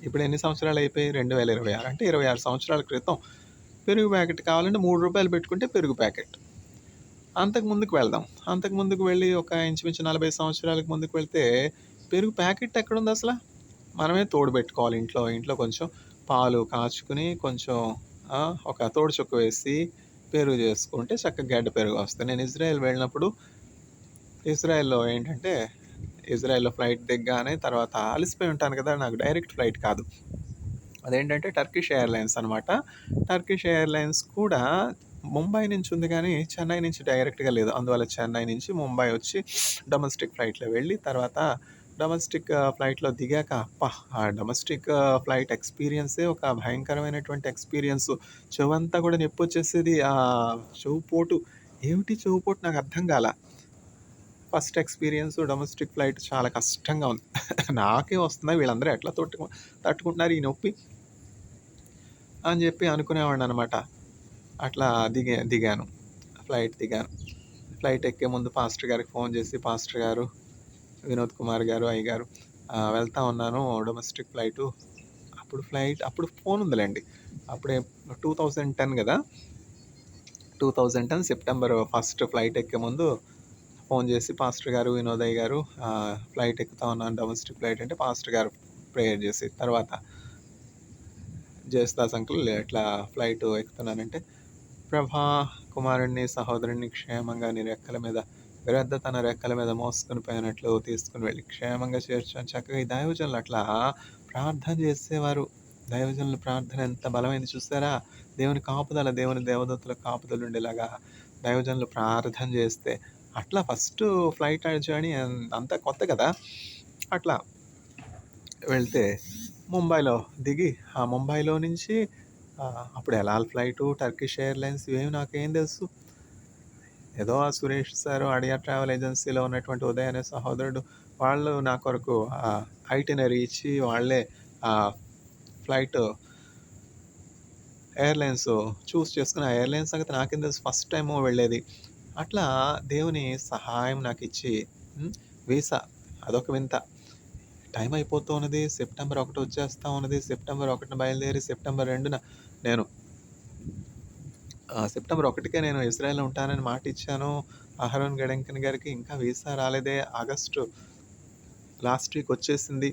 ఇప్పుడు ఎన్ని సంవత్సరాలు అయిపోయాయి? 2026 అంటే 26 సంవత్సరాల క్రితం పెరుగు ప్యాకెట్ కావాలంటే రూ. 3 పెట్టుకుంటే పెరుగు ప్యాకెట్. అంతకు ముందుకు వెళ్దాం. అంతకు ముందుకు వెళ్ళి ఒక ఇంచుమించు 40 సంవత్సరాలకు ముందుకు వెళ్తే పెరుగు ప్యాకెట్ ఎక్కడుందసల? మనమే తోడుబెట్టుకోవాలి ఇంట్లో. ఇంట్లో కొంచెం పాలు కాచుకొని కొంచెం ఒక తోడు చుక్క వేసి పెరుగు చేసుకుంటే చక్కగా గడ్డ పెరుగు వస్తుంది. నేను ఇజ్రాయెల్ వెళ్ళినప్పుడు ఇజ్రాయెల్‌లో ఏంటంటే ఇజ్రాయెల్‌లో ఫ్లైట్ దిగ్గానే తర్వాత అలసిపోయి ఉంటాను కదా! నాకు డైరెక్ట్ ఫ్లైట్ కాదు. అదేంటంటే టర్కిష్ ఎయిర్‌లైన్స్ అనమాట. టర్కిష్ ఎయిర్‌లైన్స్ కూడా ముంబై నుంచి ఉంది గానీ, చెన్నై నుంచి డైరెక్ట్‌గా లేదు. అందువల్ల చెన్నై నుంచి ముంబై వచ్చి డొమెస్టిక్ ఫ్లైట్‌లో వెళ్ళి, తర్వాత డొమెస్టిక్ ఫ్లైట్‌లో దిగాక అబ్బా! ఆ డొమెస్టిక్ ఫ్లైట్ ఎక్స్‌పీరియన్సే ఒక భయంకరమైనటువంటి ఎక్స్‌పీరియన్సు. చెవంతా కూడా నొప్పొచ్చేసేది. చెవుపోటు ఏమిటి చెవుపోటు నాకర్థం కాల. ఫస్ట్ ఎక్స్‌పీరియన్స్ డొమెస్టిక్ ఫ్లైట్ చాలా కష్టంగా ఉంది. నాకే వస్తుందా? వీళ్ళందరూ ఎట్లా తట్టుకుంటున్నారు ఈ నొప్పి అని చెప్పి అనుకునేవాడిననమాట. అట్లా దిగాను. ఫ్లైట్ దిగాను. ఫ్లైట్ ఎక్కే ముందు పాస్టర్ గారికి ఫోన్ చేసి, పాస్టర్ గారు, వినోద్ కుమార్ గారు, అయ్యగారు వెళ్తా ఉన్నాను డొమెస్టిక్ ఫ్లైటు. అప్పుడు ఫోన్ ఉందిలెండి. అప్పుడే 2010 గదా! 2010 సెప్టెంబర్ 1 ఫ్లైట్ ఎక్కే ముందు ఫోన్ చేసి, పాస్టర్ గారు, వినోదయ్య గారు ఫ్లైట్ ఎక్కుతా ఉన్నాను డొమెస్టిక్ ఫ్లైట్ అంటే, పాస్టర్ గారు ప్రేయర్ చేసి, తర్వాత జేసుదాస్ అంకుల్ ఇట్లా ఫ్లైట్ ఎక్కుతున్నానంటే, ప్రభా కుమారుడిని, సహోదరుడిని క్షేమంగా నీ రెక్కల మీద గ్రద్ద తన రెక్కల మీద మోసుకొని పోయినట్లు తీసుకుని వెళ్ళి క్షేమంగా చేర్చాను. చక్కగా ఈ దైవజనులు అట్లా ప్రార్థన చేసేవారు. దైవజనుల ప్రార్థన ఎంత బలమైంది చూసారా? దేవుని కాపుదల, దేవుని దేవదూతల కాపుదల ఉండేలాగా దైవజనులు ప్రార్థన చేస్తే, అట్లా ఫస్ట్ ఫ్లైట్ జర్నీ అంతా కొత్త కదా! అట్లా వెళ్తే ముంబైలో దిగి, ఆ ముంబైలో నుంచి అప్పుడు ఎలాల్ ఫ్లైటు, టర్కిష్ ఎయిర్‌లైన్స్ ఇవేమి నాకేం తెలుసు. ఏదో ఆ సురేష్ సారు, అడియా ట్రావెల్ ఏజెన్సీలో ఉన్నటువంటి ఉదయ్ అనే సహోదరుడు వాళ్ళు నా కొరకు ఐటినరీ ఇచ్చి వాళ్ళే ఫ్లైట్ ఎయిర్‌లైన్స్ చూస్ చేసుకొని, ఆ ఎయిర్‌లైన్స్ సంగతి నాకేం తెలుసు, ఫస్ట్ టైము వెళ్ళేది. అట్లా దేవుని సహాయం నాకిచ్చి వీసా అదొక వింత. టైం అయిపోతూ ఉన్నది. సెప్టెంబర్ 1 వచ్చేస్తా ఉన్నది. సెప్టెంబర్ 1న బయలుదేరి సెప్టెంబర్ 2న నేను సెప్టెంబర్ 1కే నేను ఇజ్రాయెల్‌లో ఉంటానని మాటిచ్చాను. అహరోన్ గడెంకన్ గారికి. ఇంకా వీసా రాలేదే. ఆగస్టు లాస్ట్ వీక్ వచ్చేసింది.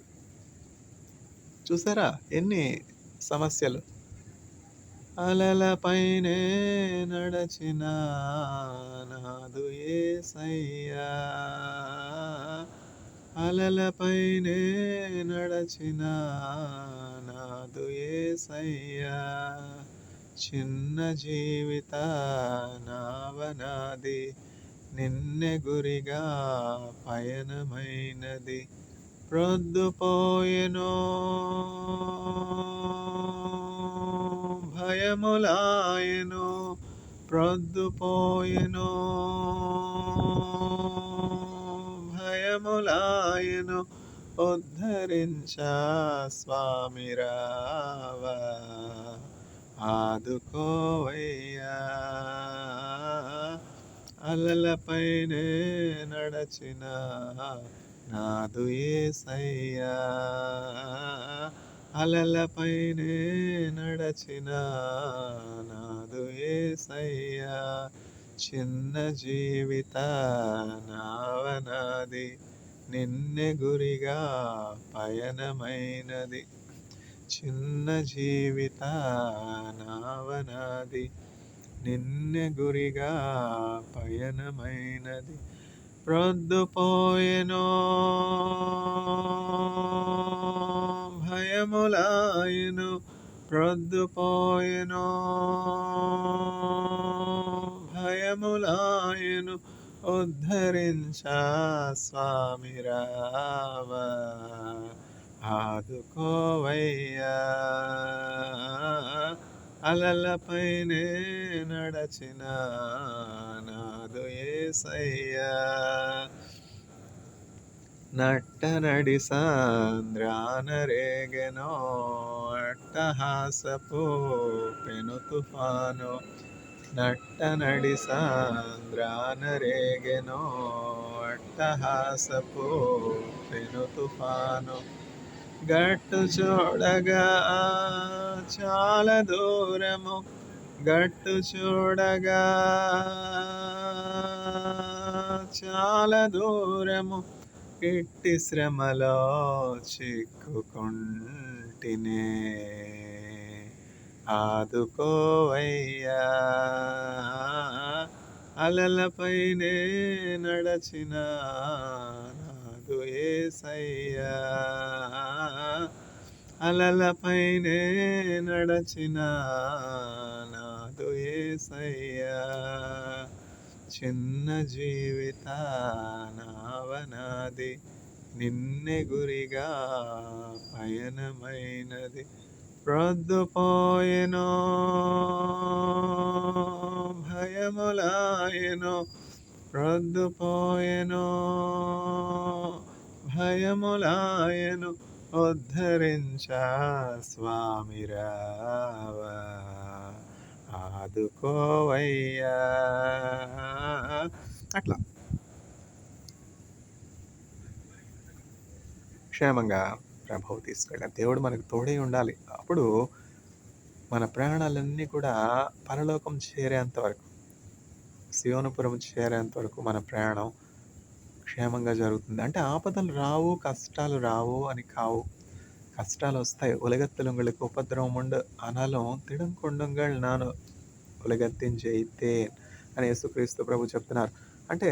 చూసారా ఎన్ని సమస్యలు. అలలపైనే నడచిన నాదు యేసయ్యా, అలలపైనే నడచిన నాదు యేసయ్యా, చిన్న జీవిత నావనాది నిన్నె గురిగా పయనమైనది. ప్రొద్దుపోయెనో భయములాయెనో, ప్రొద్దుపోయెనో భయములాయెనో, ఉద్ధరించా స్వామి రావా, ఆదుకోవయ్యా. అలలపైనే నడచిన నాదు యేసయ్యా, అలలపైనే నడచిన నాదు యేసయ్యా, చిన్న జీవిత నావనాది నిన్నె గురిగా పయనమైనది. చిన్న జీవిత నావనాది నిన్నె గురిగా పయనమైనది. ప్రొద్దుపోయెనో భయములాయెనో, ప్రొద్దుపోయెనో భయములాయెనో, ఉద్ధరించా స్వామి రావా, ఆదుకోవయ్యా. అలలపైనే నడచిన నాదు యేసయ్యా, నట్టనడి సాంద్రాన రేగెనో అట్టహాసపు పెను తుఫాను, నట్టనడి సాంద్రాన రేగెనో అట్టహాసపు పెను తుఫాను, గట్టు చూడగా చాలా దూరము, గట్టు చూడగా చాలా దూరము, ఇట్టి శ్రమలో చిక్కుకుంటినే, ఆదుకోవయ్యా. అలలపైనే నడచిన నాదు యేసయ్యా, అలలపైనే నడచిన నాదు యేసయ్యా, చిన్న జీవిత నావనాది, నిన్నె గురిగా పయనమైనది. ప్రొద్దుపోయెనో భయములాయెనో, ప్రొద్దుపోయెనో భయములాయెను, ఉద్ధరించా స్వామి రావా, ఆదుకోవయ్యా. అట్లా క్షేమంగా ప్రభువు తీసుకెళ్ళాలి. దేవుడు మనకు తోడై ఉండాలి. అప్పుడు మన ప్రాణాలన్నీ కూడా పరలోకం చేరేంత వరకు, సియోనుపురం చేరేంత వరకు మన ప్రయాణం క్షేమంగా జరుగుతుంది. అంటే ఆపదలు రావు, కష్టాలు రావు అని కావు. కష్టాలు వస్తాయి. ఉలగத்தில் உங்களுக்கு ఉపద్రవం ఉండు ఆనాலும் తిడంకొండుங்கள் నాను ఉలగத்தின் జయిத்தேன் అని యేసుక్రీస్తు ప్రభు చెప్తున్నారు. అంటే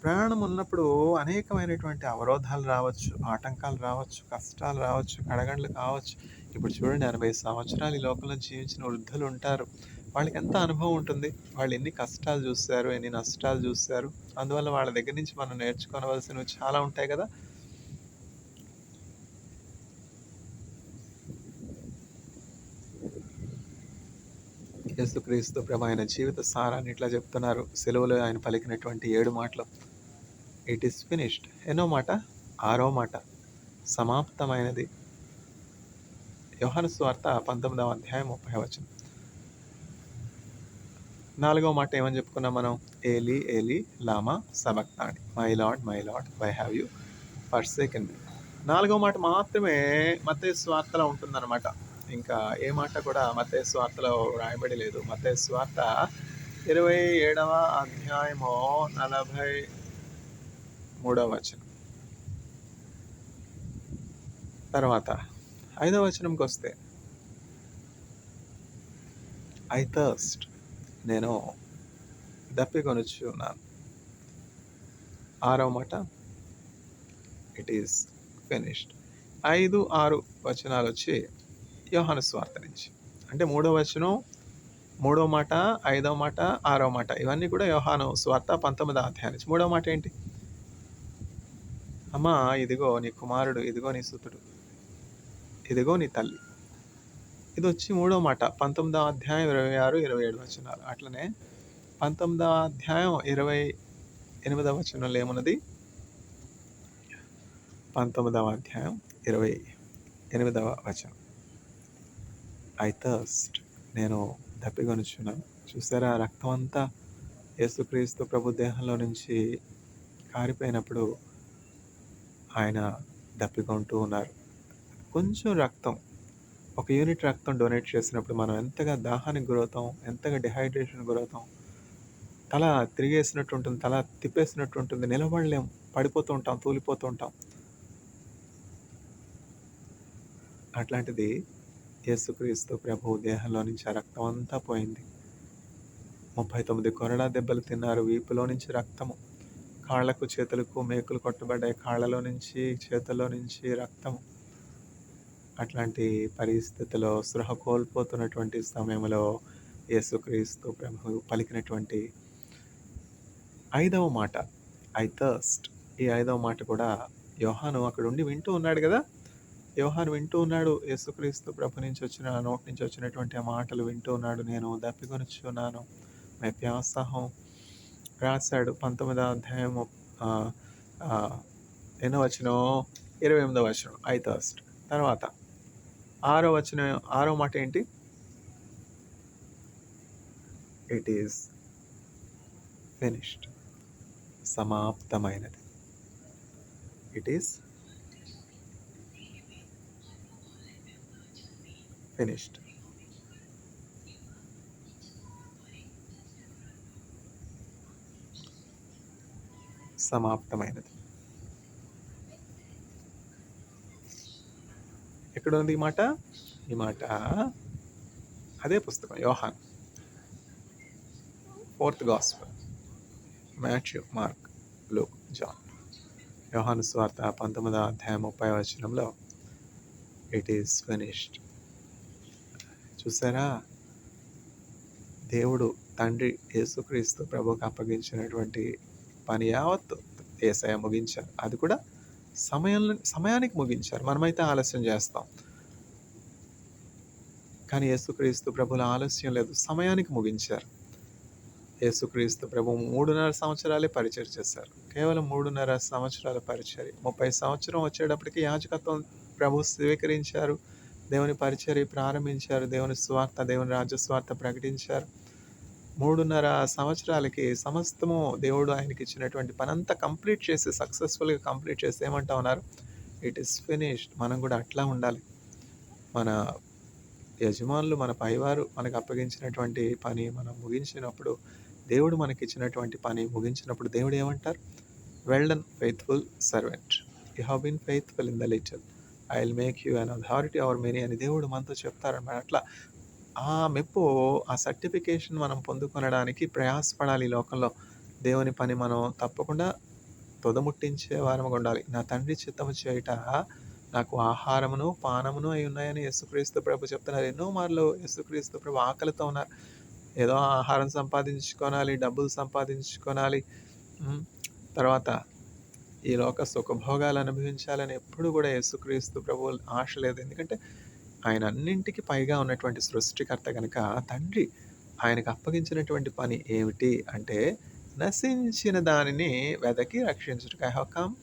ప్రాణం ఉన్నప్పుడు అనేకమైనటువంటి అవరోధాలు రావచ్చు, ఆటంకాలు రావచ్చు, కష్టాలు రావచ్చు, కడగండ్లు కావచ్చు. ఇప్పుడు చూడండి, 80 సంవత్సరాలు ఈ లోకంలో జీవించిన వృద్ధులు ఉంటారు. వాళ్ళకి ఎంత అనుభవం ఉంటుంది. వాళ్ళు ఎన్ని కష్టాలు చూశారు, ఎన్ని నష్టాలు చూశారు. అందువల్ల వాళ్ళ దగ్గర నుంచి మనం నేర్చుకోవలసినవి చాలా ఉంటాయి కదా. యేసుక్రీస్తు ప్రభు ఆయన జీవిత సారాన్ని ఇట్లా చెప్తున్నారు. సెలవులో ఆయన పలికినటువంటి 7 మాటలు. It is finished. ఎన్నో మాట? 6వ మాట. సమాప్తమైనది. యోహాను సువార్త 19వ అధ్యాయం 30వ వచనం. 4వ మాట ఏమని చెప్పుకున్నాం మనం? ఏలి ఏలి లామా సబక్తాని, my Lord why have you forsaken me. 4వ మాట మాత్రమే మత్తయి సువార్తలో ఉంటుందన్నమాట. ఇంకా ఏ మాట కూడా మత్తయి సువార్తలో రాయబడి లేదు. మత్తయి సువార్త 27వ అధ్యాయము 43వ వచనం. తర్వాత 5వ వచనంకి వస్తే, ఐ థర్స్ట్, నేను దప్పికొనుచు ఉన్నాను. 6వ మాట, ఇట్ ఈస్ ఫినిష్డ్. 5, 6 వచనాలు వచ్చి యోహాను సువార్త నుంచి. అంటే 3వ వచనం, 3వ మాట, 5వ మాట, 6వ మాట ఇవన్నీ కూడా యోహాను సువార్త 19వ అధ్యాయం నుంచి. 3వ మాట ఏంటి? అమ్మా, ఇదిగో నీ కుమారుడు, ఇదిగో నీ సుతుడు, ఇదిగో నీ తల్లి. ఇది వచ్చి 3వ మాట, 19వ అధ్యాయం 26, 27 వచనాలు. అట్లనే 19వ అధ్యాయం 28వ వచనంలో ఏమున్నది? 19వ అధ్యాయం 28వ వచనం, ఐ థర్స్ట్, నేను దప్పికొనుచున్నాను. చూసారా, రక్తం అంతా యేసుక్రీస్తు ప్రభు దేహంలో నుంచి కారిపోయినప్పుడు ఆయన దప్పికొంటూ ఉన్నారు. కొంచెం రక్తం, 1 యూనిట్ రక్తం డొనేట్ చేసినప్పుడు మనం ఎంతగా దాహానికి గురవుతాం, ఎంతగా డిహైడ్రేషన్ గురవుతాం. తల తిరిగేసినట్టు ఉంటుంది, తల తిప్పేసినట్టు ఉంటుంది, నిలబడలేం, పడిపోతూ ఉంటాం, తూలిపోతూ ఉంటాం. అట్లాంటిది యేసుక్రీస్తు ప్రభు దేహంలో నుంచి ఆ రక్తం అంతా పోయింది. 39 కొరడా దెబ్బలు తిన్నారు. వీపులో నుంచి రక్తము, కాళ్లకు చేతులకు మేకులు కొట్టబడ్డాయి, కాళ్లలో నుంచి చేతుల్లో నుంచి రక్తము. అట్లాంటి పరిస్థితిలో స్పృహ కోల్పోతున్నటువంటి సమయంలో యేసుక్రీస్తు ప్రభు పలికినటువంటి 5వ మాట, ఐ థర్స్ట్. ఈ 5వ మాట కూడా యోహాను అక్కడ ఉండి వింటూ ఉన్నాడు కదా. యోహాను వింటూ ఉన్నాడు, యేసుక్రీస్తు ప్రభు నుంచి వచ్చిన నోటి నుంచి వచ్చినటువంటి ఆ మాటలు వింటూ ఉన్నాడు. నేను దప్పికొనుచున్నాను, మే ప్యాసా హూ రాశాడు. 19వ అధ్యాయము ఎన్నో వచనం? 28వ వచనం, ఐ థర్స్ట్. తర్వాత 6వ వచనం, 6వ మాట ఏంటి? ఇట్ ఈస్ ఫినిష్డ్, సమాప్తమైనది. It is finished. సమాప్తమైనది. ఎక్కడ ఉంది ఈ మాట? ఈ మాట అదే పుస్తకం, యోహాన్ 4th gospel, Matthew, Mark, Luke, John. యోహాను సువార్త 19వ అధ్యాయం 30వ వచనంలో ఇట్ ఈస్ ఫినిష్డ్. చూసారా? దేవుడు తండ్రి యేసుక్రీస్తు ప్రభువుకి అప్పగించినటువంటి పని యావత్తు యేసయ్య ముగించారు. అది కూడా సమయానికి ముగించారు. మనమైతే ఆలస్యం చేస్తాం. కానీ యేసుక్రీస్తు ప్రభువుల ఆలస్యం లేదు. సమయానికి ముగించారు. యేసుక్రీస్తు ప్రభువు 3.5 సంవత్సరాలే పరిచర్య చేశారు. కేవలం 3.5 సంవత్సరాల పరిచర్య. 30 సంవత్సరం వచ్చేటప్పటికి యాజకత్వం ప్రభువు స్వీకరించారు. దేవుని పరిచర్య ప్రారంభించారు. దేవుని స్వార్థ, దేవుని రాజ్య స్వార్థ ప్రకటించారు. 3.5 సంవత్సరాలకి సమస్తము దేవుడు ఆయనకి ఇచ్చినటువంటి పనంతా కంప్లీట్ చేసి, సక్సెస్ఫుల్‌గా కంప్లీట్ చేసి ఏమంటా ఉన్నారు? It is finished. మనం కూడా అట్లా ఉండాలి. మన యజమానులు, మన పైవారు మనకు అప్పగించినటువంటి పని మనం ముగించినప్పుడు, దేవుడు మనకిచ్చినటువంటి పని ముగించినప్పుడు దేవుడు ఏమంటారు? Well done faithful servant, you have been faithful in the little, I will make you an authority over many అని దేవుడు మనతో చెప్తారన్నమాట. అట్లా ఆ మెప్పు, ఆ సర్టిఫికేషన్ మనం పొందుకొనడానికి ప్రయాసపడాలి ఈ లోకంలో. దేవుని పని మనం తప్పకుండా తుదముట్టించే వారముగా ఉండాలి. నా తండ్రి చిత్తము చేయుట నాకు ఆహారమును, పానమును అయి ఉన్నాయని యేసుక్రీస్తు ప్రభు చెప్తున్నారు. ఎన్నో మార్లు యేసుక్రీస్తు ప్రభు ఆకలితో ఉన్నారు. ఏదో ఆహారం సంపాదించుకోనాలి, డబ్బులు సంపాదించుకోనాలి, తర్వాత ఈ లోక సుఖభోగాలు అనుభవించాలని ఎప్పుడు కూడా యేసుక్రీస్తు ప్రభు ఆశ లేదు. ఎందుకంటే ఆయన అన్నింటికి పైగా ఉన్నటువంటి సృష్టికర్త కనుక, తండ్రి ఆయనకు అప్పగించినటువంటి పని ఏమిటి అంటే, నశించిన దానిని వెదకి రక్షించుటకు. I have come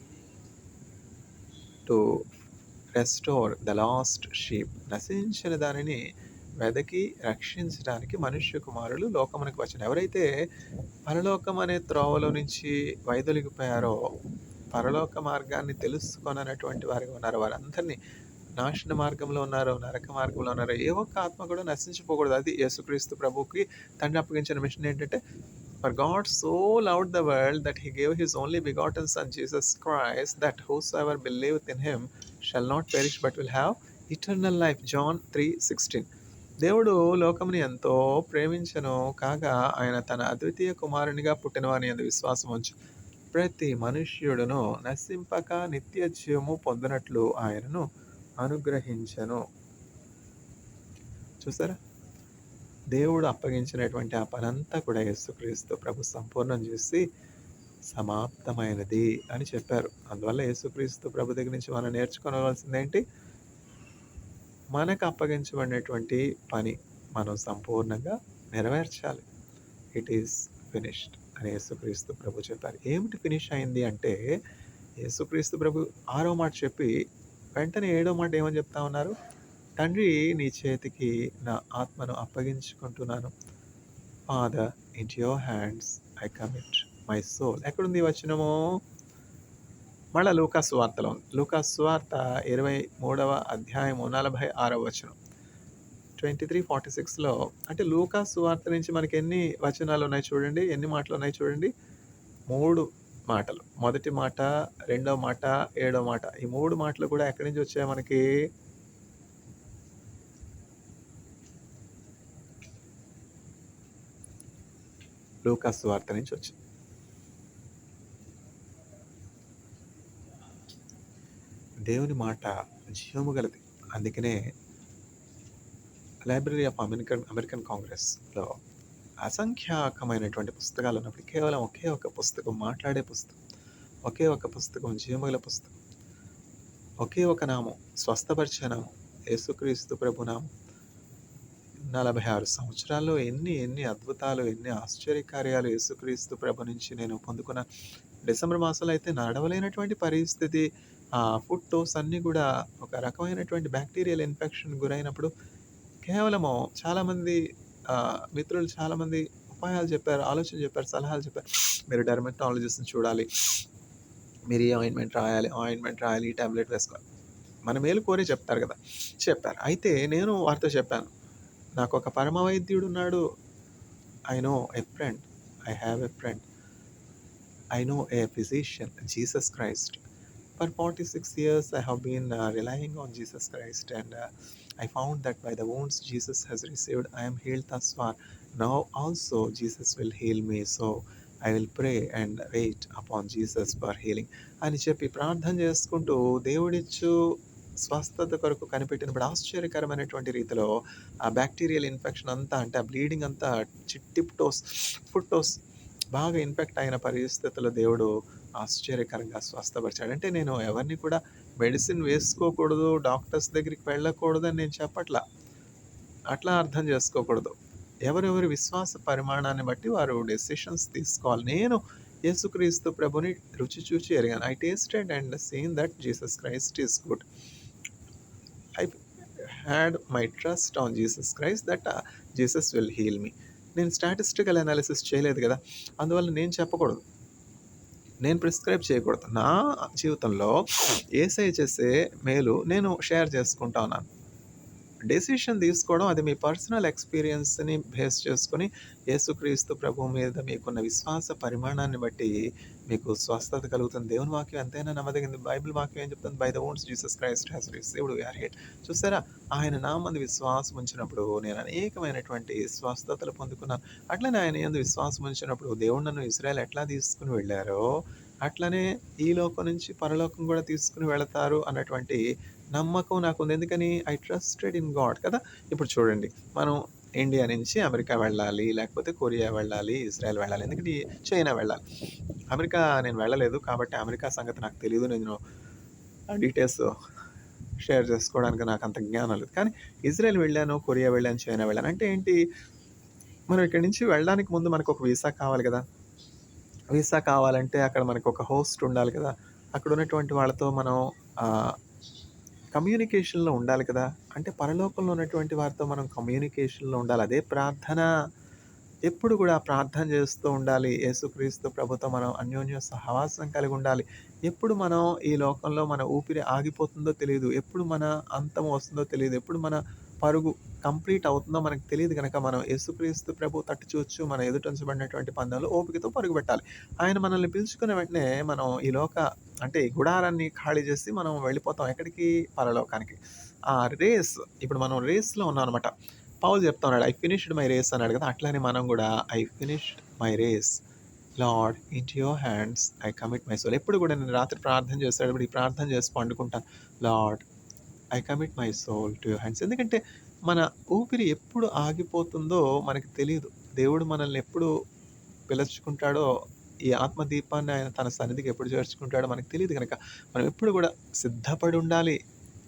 to restore the last sheep. నశించిన దానిని వెదకి రక్షించడానికి మనుష్య కుమారులు లోకమునకు వచ్చిన. ఎవరైతే పరలోకం అనే త్రోవలో నుంచి వైదొలిగిపోయారో, పరలోక మార్గాన్ని తెలుసుకొననటువంటి వారిగా ఉన్నారో, వారందరినీ నాశన మార్గంలో ఉన్నారో, నరక మార్గంలో ఉన్నారో, ఏ ఒక్క ఆత్మ కూడా నశించిపోకూడదు. అది యేసుక్రీస్తు ప్రభువుకి తండ్రి అప్పగించిన మిషన్ ఏంటంటే, for God so loved the world that he gave his only begotten son Jesus Christ, that whosoever believeth in him shall not perish but will have eternal life. John 3:16. దేవుడు లోకముని ఎంతో ప్రేమించెను కాగా, ఆయన తన అద్వితీయ కుమారునిగా పుట్టినవాని యందు విశ్వాసం ఉంచు ప్రతి మనుష్యుడును నశింపక నిత్య జీవము పొందినట్లు ఆయనను అనుగ్రహించను. చూసారా? దేవుడు అప్పగించినటువంటి ఆ పనంతా కూడా యేసుక్రీస్తు ప్రభు సంపూర్ణం చేసి సమాప్తమైనది అని చెప్పారు. అందువల్ల యేసుక్రీస్తు ప్రభు దగ్గర నుంచి మనం నేర్చుకోవాల్సింది ఏంటి? మనకు అప్పగించబడినటువంటి పని మనం సంపూర్ణంగా నెరవేర్చాలి. ఇట్ ఈస్ ఫినిష్డ్ అని యేసుక్రీస్తు ప్రభు చెప్పారు. ఏమిటి ఫినిష్ అయింది అంటే, యేసుక్రీస్తు ప్రభు 6వ మాట చెప్పి వెంటనే 7వ మాట ఏమని చెప్తా ఉన్నారు? తండ్రి, నీ చేతికి నా ఆత్మను అప్పగించుకుంటున్నాను. Father, into your hands I commit my soul. ఎక్కడుంది ఈ వచనము? మళ్ళా లూకా సువార్తలో ఉంది. లూకా సువార్త 23వ అధ్యాయము 46వ వచనం. 23:46లో, అంటే లూకా సువార్త నుంచి మనకి ఎన్ని వచనాలు ఉన్నాయి చూడండి, ఎన్ని మాటలు ఉన్నాయి చూడండి? 3 మాటలు. మొదటి మాట, రెండవ మాట, 7వ మాట. ఈ 3 మాటలు కూడా ఎక్కడి నుంచి వచ్చాయి మనకి? లూకా సువార్త నుంచి వచ్చింది. దేవుని మాట జీవము గలది. అందుకనే లైబ్రరీ ఆఫ్ అమెరికన్ కాంగ్రెస్లో అసంఖ్యాకమైనటువంటి పుస్తకాలు ఉన్నప్పుడు కేవలం ఒకే ఒక పుస్తకం మాట్లాడే పుస్తకం, ఒకే ఒక పుస్తకం జీవముగల పుస్తకం, ఒకే ఒక నామం స్వస్థపరిచే నామం, యేసుక్రీస్తు ప్రభు నామం. 46 సంవత్సరాల్లో ఎన్ని అద్భుతాలు, ఎన్ని ఆశ్చర్యకార్యాలు యేసుక్రీస్తు ప్రభు నుంచి నేను పొందుకున్న. డిసెంబర్ మాసంలో అయితే నడవలేనటువంటి పరిస్థితి, ఫుడ్ టోస్ అన్నీ కూడా ఒక రకమైనటువంటి బ్యాక్టీరియల్ ఇన్ఫెక్షన్ గురైనప్పుడు కేవలము చాలామంది మిత్రులు చాలామంది ఉపాయాలు చెప్పారు, ఆలోచన చెప్పారు, సలహాలు చెప్పారు. మీరు డెర్మటాలజిస్ట్ని చూడాలి, మీరు ఈ ఆయింట్మెంట్ రాయాలి, ఈ టాబ్లెట్ వేసుకోవాలి. మన మేలు కోరే చెప్తారు కదా, చెప్పారు. అయితే నేను వారితో చెప్పాను, నాకు ఒక పరమ వైద్యుడు ఉన్నాడు. I know a friend, I have a friend, I know A physician, Jesus Christ. For 46 years, I have been relying on Jesus Christ, and I found that by the wounds Jesus has received, I am healed thus far. Now also Jesus will heal me, so I will pray and wait upon Jesus for healing. అని చెప్పి ప్రార్థన చేసుకుంటూ దేవుడిచ్చు స్వస్థత కొరకు కనిపెట్టినప్పుడు ఆశ్చర్యకరమైనటువంటి రీతిలో ఆ బ్యాక్టీరియల్ ఇన్ఫెక్షన్ అంతా అంటే ఆ బ్లీడింగ్ అంతా టిప్ ఫుట్ టోస్ బాగా ఇన్ఫెక్ట్ అయిన పరిస్థితుల్లో దేవుడు ఆశ్చర్యకరంగా స్వస్థపరిచాడు. అంటే నేను ఎవరిని కూడా మెడిసిన్ వేసుకోకూడదు, డాక్టర్స్ దగ్గరికి వెళ్ళకూడదని నేను చెప్పట్లా. అట్లా అర్థం చేసుకోకూడదు. ఎవరెవరి విశ్వాస పరిమాణాన్ని బట్టి వారు డెసిషన్స్ తీసుకోవాలి. నేను యేసుక్రీస్తు ప్రభుని రుచి చూచి ఎరిగాను. I tasted and seen that Jesus Christ is good. I had my trust on Jesus Christ that Jesus will heal me. నేను స్టాటిస్టికల్ అనాలిసిస్ చేయలేదు కదా! అందువల్ల నేను చెప్పకూడదు. నేను ప్రిస్క్రైబ్ చేయకూడదు. నా జీవితంలో యేసయ్య చేసే మేలు నేను షేర్ చేసుకుంటా ఉన్నాను. డెసిషన్ తీసుకోవడం అది మీ పర్సనల్ ఎక్స్‌పీరియన్స్‌ని బేస్ చేసుకొని యేసుక్రీస్తు ప్రభువు మీద మీకున్న విశ్వాస పరిమాణాన్ని బట్టి మీకు స్వస్థత కలుగుతుంది. దేవుని వాక్యం ఎంతైనా నమ్మదగింది. బైబిల్ వాక్యం ఏం చెప్తుంది? By the wounds Jesus Christ has received we are healed. చూసారా? ఆయన నామందు విశ్వాసం ఉంచినప్పుడు నేను అనేకమైనటువంటి స్వస్థతలు పొందుకున్నాను. అట్లనే ఆయన యందు విశ్వాసం ఉంచినప్పుడు దేవుడు నన్ను ఇజ్రాయెల్ ఎట్లా తీసుకొని వెళ్ళారో, అట్లనే ఈ లోకం నుంచి పరలోకం కూడా తీసుకొని వెళతారు అన్నటువంటి నమ్మకం నాకుంది. ఎందుకని? ఐ ట్రస్టెడ్ ఇన్ గాడ్ కదా! ఇప్పుడు చూడండి, మనం ఇండియా నుంచి అమెరికా వెళ్ళాలి, లేకపోతే కొరియా వెళ్ళాలి, ఇజ్రాయెల్ వెళ్ళాలి. ఎందుకంటే చైనా వెళ్ళాలి. అమెరికా నేను వెళ్ళలేదు కాబట్టి అమెరికా సంగతి నాకు తెలీదు. నేను డీటెయిల్స్ షేర్ చేసుకోవడానికి నాకు అంత జ్ఞానం లేదు. కానీ ఇజ్రాయెల్ వెళ్ళాను, కొరియా వెళ్ళాను, చైనా వెళ్ళాను. అంటే ఏంటి? మనం ఇక్కడి నుంచి వెళ్ళడానికి ముందు మనకొక వీసా కావాలి కదా! వీసా కావాలంటే అక్కడ మనకొక హోస్ట్ ఉండాలి కదా! అక్కడ ఉన్నటువంటి వాళ్ళతో మనం ఆహ్, కమ్యూనికేషన్‌లో ఉండాలి కదా! అంటే పరలోకంలో ఉన్నటువంటి వారితో మనం కమ్యూనికేషన్‌లో ఉండాలి. అదే ప్రార్థన. ఎప్పుడు కూడా ప్రార్థన చేస్తూ ఉండాలి. యేసుక్రీస్తు ప్రభుతో మనం అన్యోన్య సహవాసం కలిగి ఉండాలి. ఎప్పుడు మనం ఈ లోకంలో మన ఊపిరి ఆగిపోతుందో తెలీదు. ఎప్పుడు మన అంతం వస్తుందో తెలీదు. ఎప్పుడు మన పరుగు కంప్లీట్ అవుతుందో మనకు తెలీదు గనక మనం యేసుక్రీస్తు ప్రభు తట్టు చూచ్చు మన ఎదుట ఉంచబడినటువంటి పందెంలో ఓపికతో పరుగు పెట్టాలి. ఆయన మనల్ని పిలుచుకున్న వెంటనే మనం ఈ అంటే ఈ గుడారాన్ని ఖాళీ చేసి మనం వెళ్ళిపోతాం. ఎక్కడికి? పరలోకానికి. ఆ రేస్ ఇప్పుడు మనం రేస్‌లో ఉన్నామనమాట. పౌలు చెప్తా ఉన్నాడు. ఐ ఫినిష్డ్ మై రేస్ అన్నాడు కదా! అట్లానే మనం కూడా I finished my race. Lord into your hands I commit my soul. ఎప్పుడు కూడా నేను రాత్రి ప్రార్థన చేసేటప్పుడు ఈ ప్రార్థన చేసి పండుకుంటాను. Lord I commit my soul to your hands. ఎందుకంటే మన ఊపిరి ఎప్పుడు ఆగిపోతుందో మనకు తెలీదు. దేవుడు మనల్ని ఎప్పుడు పిలుచుకుంటాడో, ఈ ఆత్మదీపాన్ని ఆయన తన సన్నిధికి ఎప్పుడు చేర్చుకుంటాడో మనకు తెలీదు గనక, మనం ఎప్పుడు కూడా సిద్ధపడి ఉండాలి.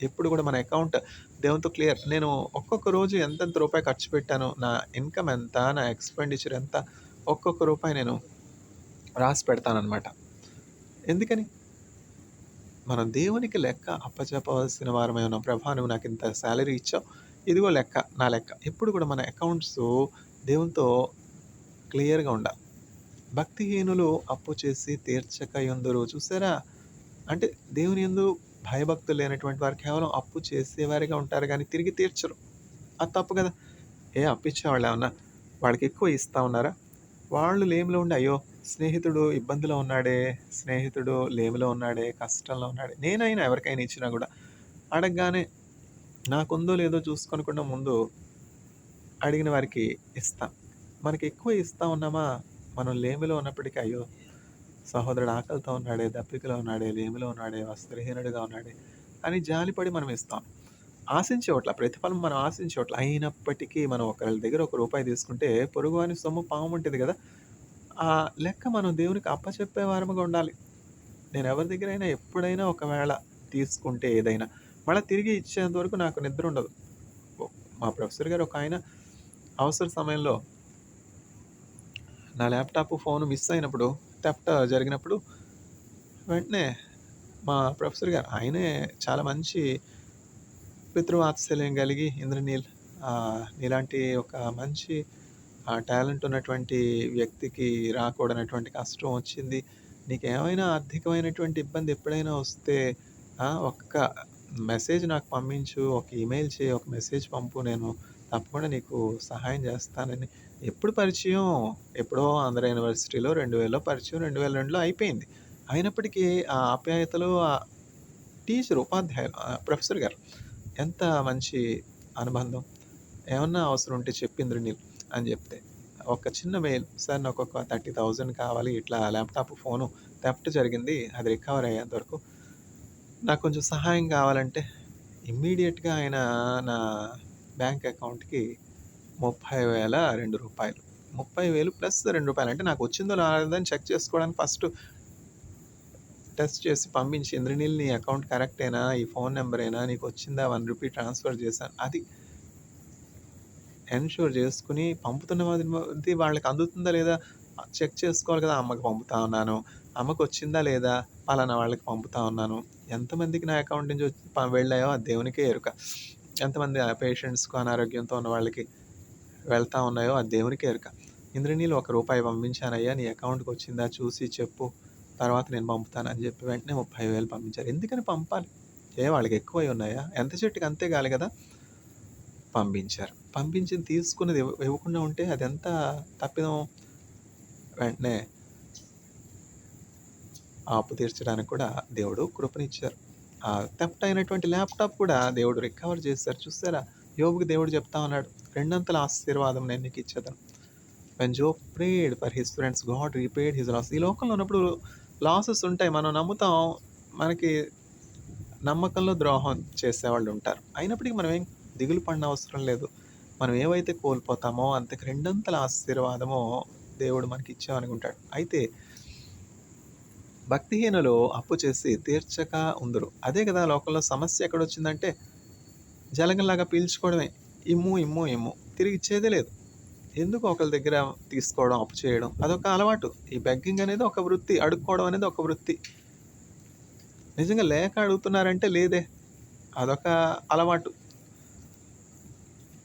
ఎప్పుడు కూడా మన అకౌంట్ దేవునితో క్లియర్. నేను ఒక్కొక్క రోజు ఎంతెంత రూపాయి ఖర్చు పెట్టాను, నా ఇన్‌కమ్ ఎంత, నా ఎక్స్‌పెండిచర్ ఎంత, ఒక్కొక్క రూపాయి నేను రాసి పెడతాననమాట. ఎందుకని? మనం దేవునికి లెక్క అప్పచెప్పవలసిన వారమై ఉన్నాం. ప్రభా! నువ్వు నాకింత సాలరీ ఇచ్చావు. ఇదిగో లెక్క, నా లెక్క. ఎప్పుడు కూడా మన అకౌంట్స్ దేవునితో క్లియర్‌గా ఉండాలి. భక్తిహీనులు అప్పు చేసి తీర్చకయుందురు. చూసారా? అంటే దేవుని యందు భయభక్తులు లేనటువంటి వారు కేవలం అప్పు చేసేవారిగా ఉంటారు గానీ తిరిగి తీర్చరు. అది తప్పు గదా! అప్పిచ్చేవాళ్ళేమన్నా వాళ్ళకెక్కువ ఇస్తా ఉన్నారా? వాళ్ళు లేమిలో ఉండి, అయ్యో! స్నేహితుడు ఇబ్బందిలో ఉన్నాడే, స్నేహితుడు లేమిలో ఉన్నాడే, కష్టంలో ఉన్నాడే. నేనైనా ఎవరికైనా ఇచ్చినా గూడా అడగగానే నాకుందో లేదో చూసుకోనకుండా ముందు అడిగిన వారికి ఇస్తాం. మనకెక్కువ ఇస్తా ఉన్నామా, మనం లేమిలో ఉన్నప్పటికీ అయ్యో! సహోదరుడు ఆకలితో ఉన్నాడే, దప్పికలో ఉన్నాడే, లేమిలో ఉన్నాడే, వస్త్రహీనుడిగా ఉన్నాడే అని జాలిపడి మనం ఇస్తాం. ఆశించేవట్ల ప్రతిఫలం మనం ఆశించేవట్ల. అయినప్పటికీ మనం ఒకళ్ళ దగ్గర ఒక రూపాయి తీసుకుంటే పొరుగువాని సొమ్ము పాముంటది గదా! ఆ లెక్క మనం దేవునికి అప్పచెప్పే వారముగా ఉండాలి. నేను ఎవరి దగ్గరైనా ఎప్పుడైనా ఒకవేళ తీసుకుంటే ఏదైనా, మళ్ళా తిరిగి ఇచ్చేంత వరకు నాకు నిద్రుండదు. మా ప్రొఫెసర్ గారు ఒకాయన అవసర సమయంలో నా ల్యాప్‌టాప్, ఫోను మిస్ అయినప్పుడు, థెఫ్ట్ జరిగినప్పుడు వెంటనే మా ప్రొఫెసర్ గారు ఆయనే చాలా మంచి పితృవాత్సల్యం కలిగి ఇంద్రనీల్ నీలాంటి ఒక మంచి టాలెంట్ ఉన్నటువంటి వ్యక్తికి రాకూడనటువంటి కష్టం వచ్చింది. నీకేమైనా ఆర్థికమైనటువంటి ఇబ్బంది ఎప్పుడైనా వస్తే ఒక్క మెసేజ్ నాకు పంపించు, ఒక ఈమెయిల్ చేయి, ఒక మెసేజ్ పంపు. నేను తప్పకుండా నీకు సహాయం చేస్తానని. ఎప్పుడు పరిచయం? ఎప్పుడో ఆంధ్ర యూనివర్సిటీలో 2000లో పరిచయం, 2002లో అయిపోయింది. అయినప్పటికీ ఆ ఆప్యాయతలు టీచర్, ఉపాధ్యాయులు ప్రొఫెసర్ గారు ఎంత మంచి అనుబంధం. ఏమన్నా అవసరం ఉంటే చెప్పు ఇంద్రనీల్ అని చెప్తే, ఒక చిన్న మెయిల్, సార్ నాకొక 30,000 కావాలి. ఇట్లా ల్యాప్‌టాప్, ఫోను థెఫ్ట్ జరిగింది. అది రికవర్ అయ్యేంత వరకు నాకు కొంచెం సహాయం కావాలంటే, ఇమ్మీడియేట్‌గా ఆయన నా బ్యాంక్ అకౌంట్‌కి రూ. 30,002 30,000 ప్లస్ రూ. 2 అంటే నాకు వచ్చిందో రాలేదో అని చెక్ చేసుకోవడానికి ఫస్ట్ టెస్ట్ చేసి పంపించి, ఇంద్రనీల్ నీ అకౌంట్ కరెక్టేనా? ఈ ఫోన్ నంబరేనా? నీకొచ్చిందా? రూ. 1 ట్రాన్స్‌ఫర్ చేశాను. అది ఎన్‌ష్యూర్ చేసుకొని పంపుతున్నది వాళ్ళకి అందుతుందా లేదా చెక్ చేసుకోవాలి కదా! అమ్మకి పంపుతా ఉన్నాను. అమ్మకొచ్చిందా లేదా? పలానా వాళ్ళకి పంపుతా ఉన్నాను. ఎంతమందికి నా అకౌంట్ నుంచి వెళ్ళాయో అది దేవునికే ఎరుక. ఎంతమంది పేషెంట్స్‌కు అనారోగ్యంతో ఉన్న వాళ్ళకి వెళ్తా ఉన్నాయో అది దేవునికే ఎరుక. ఇంద్రనీల్ రూ. 1 పంపించానయ్యా, నీ అకౌంట్‌కొచ్చిందా చూసి చెప్పు. తర్వాత నేను పంపుతాను అని చెప్పి వెంటనే 30,000 పంపించారు. ఎందుకని పంపాలి? వాళ్ళకి ఎక్కువై ఉన్నాయా? ఎంత చెట్టుకి అంతే గాలి కదా! పంపించారు. పంపించింది తీసుకున్నది ఇవ్వకుండా ఉంటే అదెంత తప్పిదం. వెంటనే ఆ అప్పు తీర్చడానికి కూడా దేవుడు కృపనిచ్చారు. ఆ థెఫ్ట్ అయినటువంటి ల్యాప్‌టాప్ కూడా దేవుడు రికవర్ చేశారు. చూసారా? యోబుకి దేవుడు చెప్తా ఉన్నాడు, రెండంతల ఆశీర్వాదం నేను నీకు ఇచ్చేదను. When Job prayed for his friends God repaid his loss. ఈ లోకంలో ఉన్నప్పుడు లాసెస్ ఉంటాయి. మనం నమ్ముతాం. మనకి నమ్మకంలో ద్రోహం చేసేవాళ్ళు ఉంటారు. అయినప్పటికీ మనం ఏం దిగులు పడనవసరం లేదు. మనం ఏవైతే కోల్పోతామో అంతకు రెండంతల ఆశీర్వాదమో దేవుడు మనకి ఇచ్చామనుకుంటాడు. అయితే భక్తిహీనులు అప్పు చేసి తీర్చక ఉందురు. అదే కదా లోకంలో సమస్య ఎక్కడొచ్చిందంటే జలగంలాగా పీల్చుకోవడమే. ఇమ్ము, ఇమ్ము, ఇమ్ము. తిరిగి ఇచ్చేదే లేదు. ఎందుకు ఒకళ్ళ దగ్గర తీసుకోవడం, అప్పు చేయడం అదొక అలవాటు. ఈ బెగ్గింగ్ అనేది ఒక వృత్తి. అడుక్కోవడం అనేది ఒక వృత్తి. నిజంగా లేక అడుగుతున్నారంటే లేదే. అదొక అలవాటు.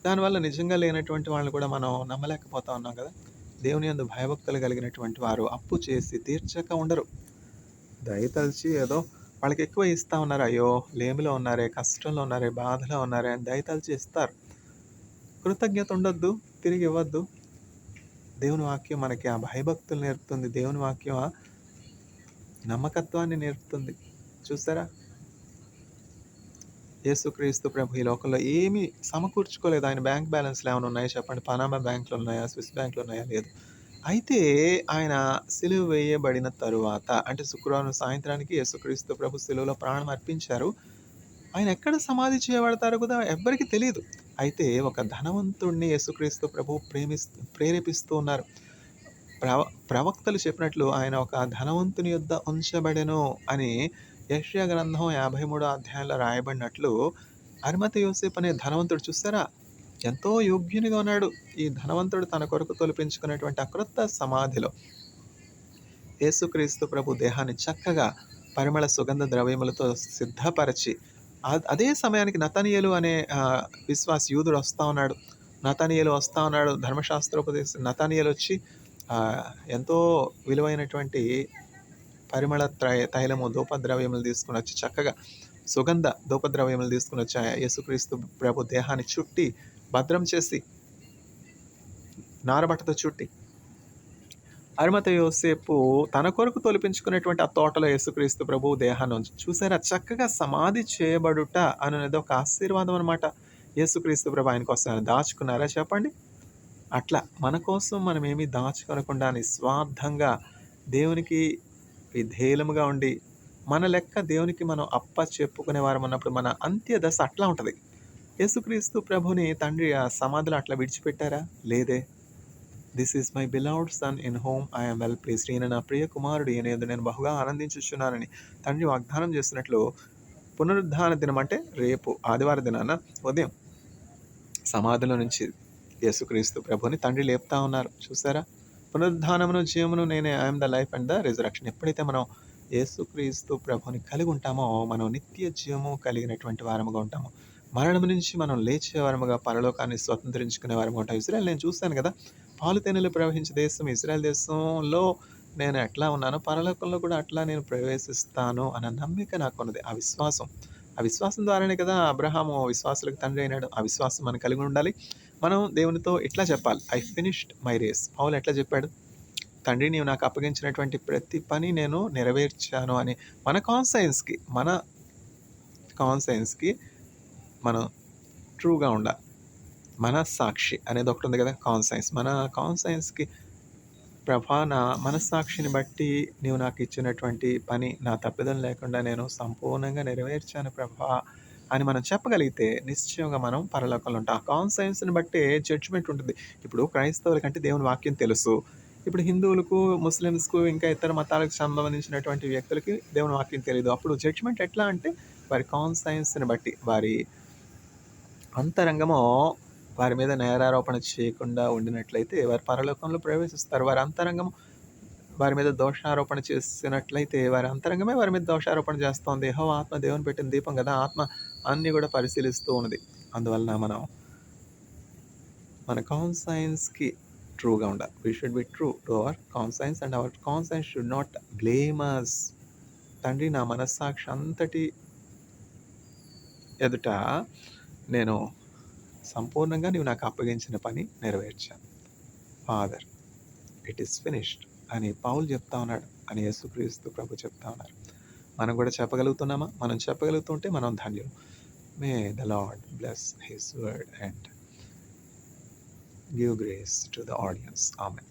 దానివల్ల నిజంగా లేనటువంటి వాళ్ళని కూడా మనం నమ్మలేకపోతా ఉన్నాం కదా! దేవుని యందు భయభక్తులు కలిగినటువంటి వారు అప్పు చేసి తీర్చక ఉండరు. దయతలిచి ఏదో వాళ్ళకి ఎక్కువ ఇస్తా ఉన్నారు. అయ్యో! లేమిలో ఉన్నారే, కష్టంలో ఉన్నారే, బాధలో ఉన్నారే అని దయతలిచి ఇస్తారు. కృతజ్ఞత ఉండొద్దు, తిరిగి ఇవ్వద్దు. దేవుని వాక్యం మనకి ఆ భయభక్తులు నేర్పుతుంది. దేవుని వాక్యం ఆ నమ్మకత్వాన్ని నేర్పుతుంది. చూసారా? యేసుక్రీస్తు ప్రభు ఈ లోకంలో ఏమీ సమకూర్చుకోలేదు. ఆయన బ్యాంక్ బ్యాలెన్స్‌లు ఏమైనా ఉన్నాయా చెప్పండి? పనామా బ్యాంక్‌లు ఉన్నాయా? స్విస్ బ్యాంక్‌లు ఉన్నాయా? లేదు. అయితే ఆయన సిలువ వేయబడిన తరువాత అంటే శుక్రవారం సాయంత్రానికి యేసుక్రీస్తు ప్రభు సిలువలో ప్రాణం అర్పించారు. ఆయన ఎక్కడ సమాధి చేయబడతారో కూడా ఎవ్వరికీ తెలీదు. అయితే ఒక ధనవంతుడిని యేసుక్రీస్తు ప్రభు ప్రేరేపిస్తూ ఉన్నారు. ప్రవక్తలు చెప్పినట్లు ఆయన ఒక ధనవంతుని యొద్ద ఉంచబడెను అని యెషయా గ్రంథం 53 అధ్యాయంలో రాయబడినట్లు అరిమతె యోసేపు అనే ధనవంతుడు చూసారా? ఎంతో యోగ్యునిగా ఉన్నాడు. ఈ ధనవంతుడు తన కొరకు తొలిపించుకున్నటువంటి ఆ క్రొత్త సమాధిలో యేసుక్రీస్తు ప్రభు దేహాన్ని చక్కగా పరిమళ సుగంధ ద్రవ్యములతో సిద్ధపరచి అదే సమయానికి నతనీయేలు అనే విశ్వాస యూదుడు వస్తా ఉన్నాడు. నతనీయేలు వస్తా ఉన్నాడు. ధర్మశాస్త్రోపదేశం నతనీయేలు వచ్చి ఎంతో విలువైనటువంటి పరిమళ తైలము ధూపద్రవ్యములు తీసుకుని వచ్చి చక్కగా సుగంధ ధూపద్రవ్యములు తీసుకుని వచ్చి యేసుక్రీస్తు ప్రభు దేహాన్ని చుట్టి భద్రం చేసి నారబట్టతో చుట్టి అరిమతె యోసేపు తన కొరకు తొలిపించుకునేటువంటి ఆ తోటలో యేసుక్రీస్తు ప్రభువు దేహాన్ని ఉంచి చూసారా? చక్కగా సమాధి చేయబడుట అనేది ఒక ఆశీర్వాదం అనమాట. యేసుక్రీస్తు ప్రభు ఆయన కోసం దాచుకున్నారా చెప్పండి? అట్లా మన కోసం మనం ఏమీ దాచుకొనకుండా నిస్వార్థంగా దేవునికి విధేయులముగా ఉండి మన లెక్క దేవునికి మనం చెప్పుకునే వారం ఉన్నప్పుడు మన అంత్య దశ అట్లా ఉంటుంది. యేసుక్రీస్తు ప్రభుని తండ్రి ఆ సమాధిలో అట్లా విడిచిపెట్టారా? లేదే. This is my beloved son in whom I am well pleased. ఈయన నా ప్రియ కుమారుడు, ఈయన యందు నేను బహుగా ఆనందించుచున్నానని తండ్రి వాగ్దానం చేసినట్లు పునరుద్ధాన దినం అంటే రేపు ఆదివారం దినాన ఉదయం సమాధిలో నుంచి యేసుక్రీస్తు ప్రభుని తండ్రి లేపుతా ఉన్నారు. చూసారా? పునరుద్ధానమును జీవమును నేనే, I'm the life and the resurrection. ఎప్పుడైతే మనం యేసుక్రీస్తు ప్రభుని కలిగి ఉంటామో మనం నిత్య జీవము కలిగినటువంటి వారముగా ఉంటాము. మరణం నుంచి మనం లేచే వారముగా పరలోకాన్ని స్వతంత్రించుకునే వారముగా ఉంటాం. ఇజ్రాయెల్ నేను చూశాను కదా! పాలు తేనెలు ప్రవహించే దేశం ఇజ్రాయెల్ దేశంలో నేను ఎట్లా ఉన్నానో పరలోకంలో కూడా అట్లా నేను ప్రవేశిస్తాను అన్న నమ్మిక నాకున్నది. ఆ విశ్వాసం. ఆ విశ్వాసం ద్వారానే కదా అబ్రహాము విశ్వాసులకు తండ్రి అయినాడు. ఆ విశ్వాసం మనం కలిగి ఉండాలి. మనం దేవునితో ఇట్లా చెప్పాలి, ఐ ఫినిష్డ్ మై రేస్. పౌలు ఎట్లా చెప్పాడు? తండ్రి నీవు నాకు అప్పగించినటువంటి ప్రతి పని నేను నెరవేర్చాను అని మన కాన్సైన్స్కి మనం ట్రూగా ఉండాలి. మనస్సాక్షి అనేది ఒకటి ఉంది కదా, కాన్సైన్స్. మన కాన్సైన్స్కి ప్రభా నా మనస్సాక్షిని బట్టి నీవు నాకు ఇచ్చినటువంటి పని నా తప్పిదం లేకుండా నేను సంపూర్ణంగా నెరవేర్చాను ప్రభా అని మనం చెప్పగలిగితే నిశ్చయంగా మనం పరలోకంలో ఉంటాం. ఆ కాన్షియన్స్‌ని బట్టే జడ్జ్‌మెంట్ ఉంటుంది. ఇప్పుడు క్రైస్తవులకంటే దేవుని వాక్యం తెలుసు. ఇప్పుడు హిందువులకు, ముస్లిమ్స్‌కు ఇంకా ఇతర మతాలకు సంబంధించినటువంటి వ్యక్తులకి దేవుని వాక్యం తెలీదు. అప్పుడు జడ్జ్‌మెంట్ ఎట్లా అంటే వారి కాన్షియన్స్‌ని బట్టి, వారి అంతరంగము వారి మీద నేరారోపణ చేయకుండా ఉండినట్లయితే వారు పరలోకంలో ప్రవేశిస్తారు. వారి అంతరంగము వారి మీద దోషారోపణ చేసినట్లయితే వారి అంతరంగమే వారి మీద దోషారోపణ చేస్తోంది. యెహోవా ఆత్మ దేవుని పెట్టిన దీపం కదా! ఆత్మ అన్నీ కూడా పరిశీలిస్తూ ఉన్నది. అందువలన మనం మన కాన్షియన్స్‌కి ట్రూగా ఉండాలి. We should be true to our conscience and our conscience should not blame us. తండ్రి, నా మనస్సాక్షి అంతటి ఎదుట నేను సంపూర్ణంగా నీవు నాకు అప్పగించిన పని నెరవేర్చాను. ఫాదర్, ఇట్ ఈస్ ఫినిష్డ్ అని పౌలు చెప్తా ఉన్నాడు, అని యేసుక్రీస్తు ప్రభు చెప్తా ఉన్నారు. మనం కూడా చెప్పగలుగుతున్నామా? మనం చెప్పగలుగుతుంటే మనం ధన్యులు. May the lord bless his word and give grace to the audience. Amen.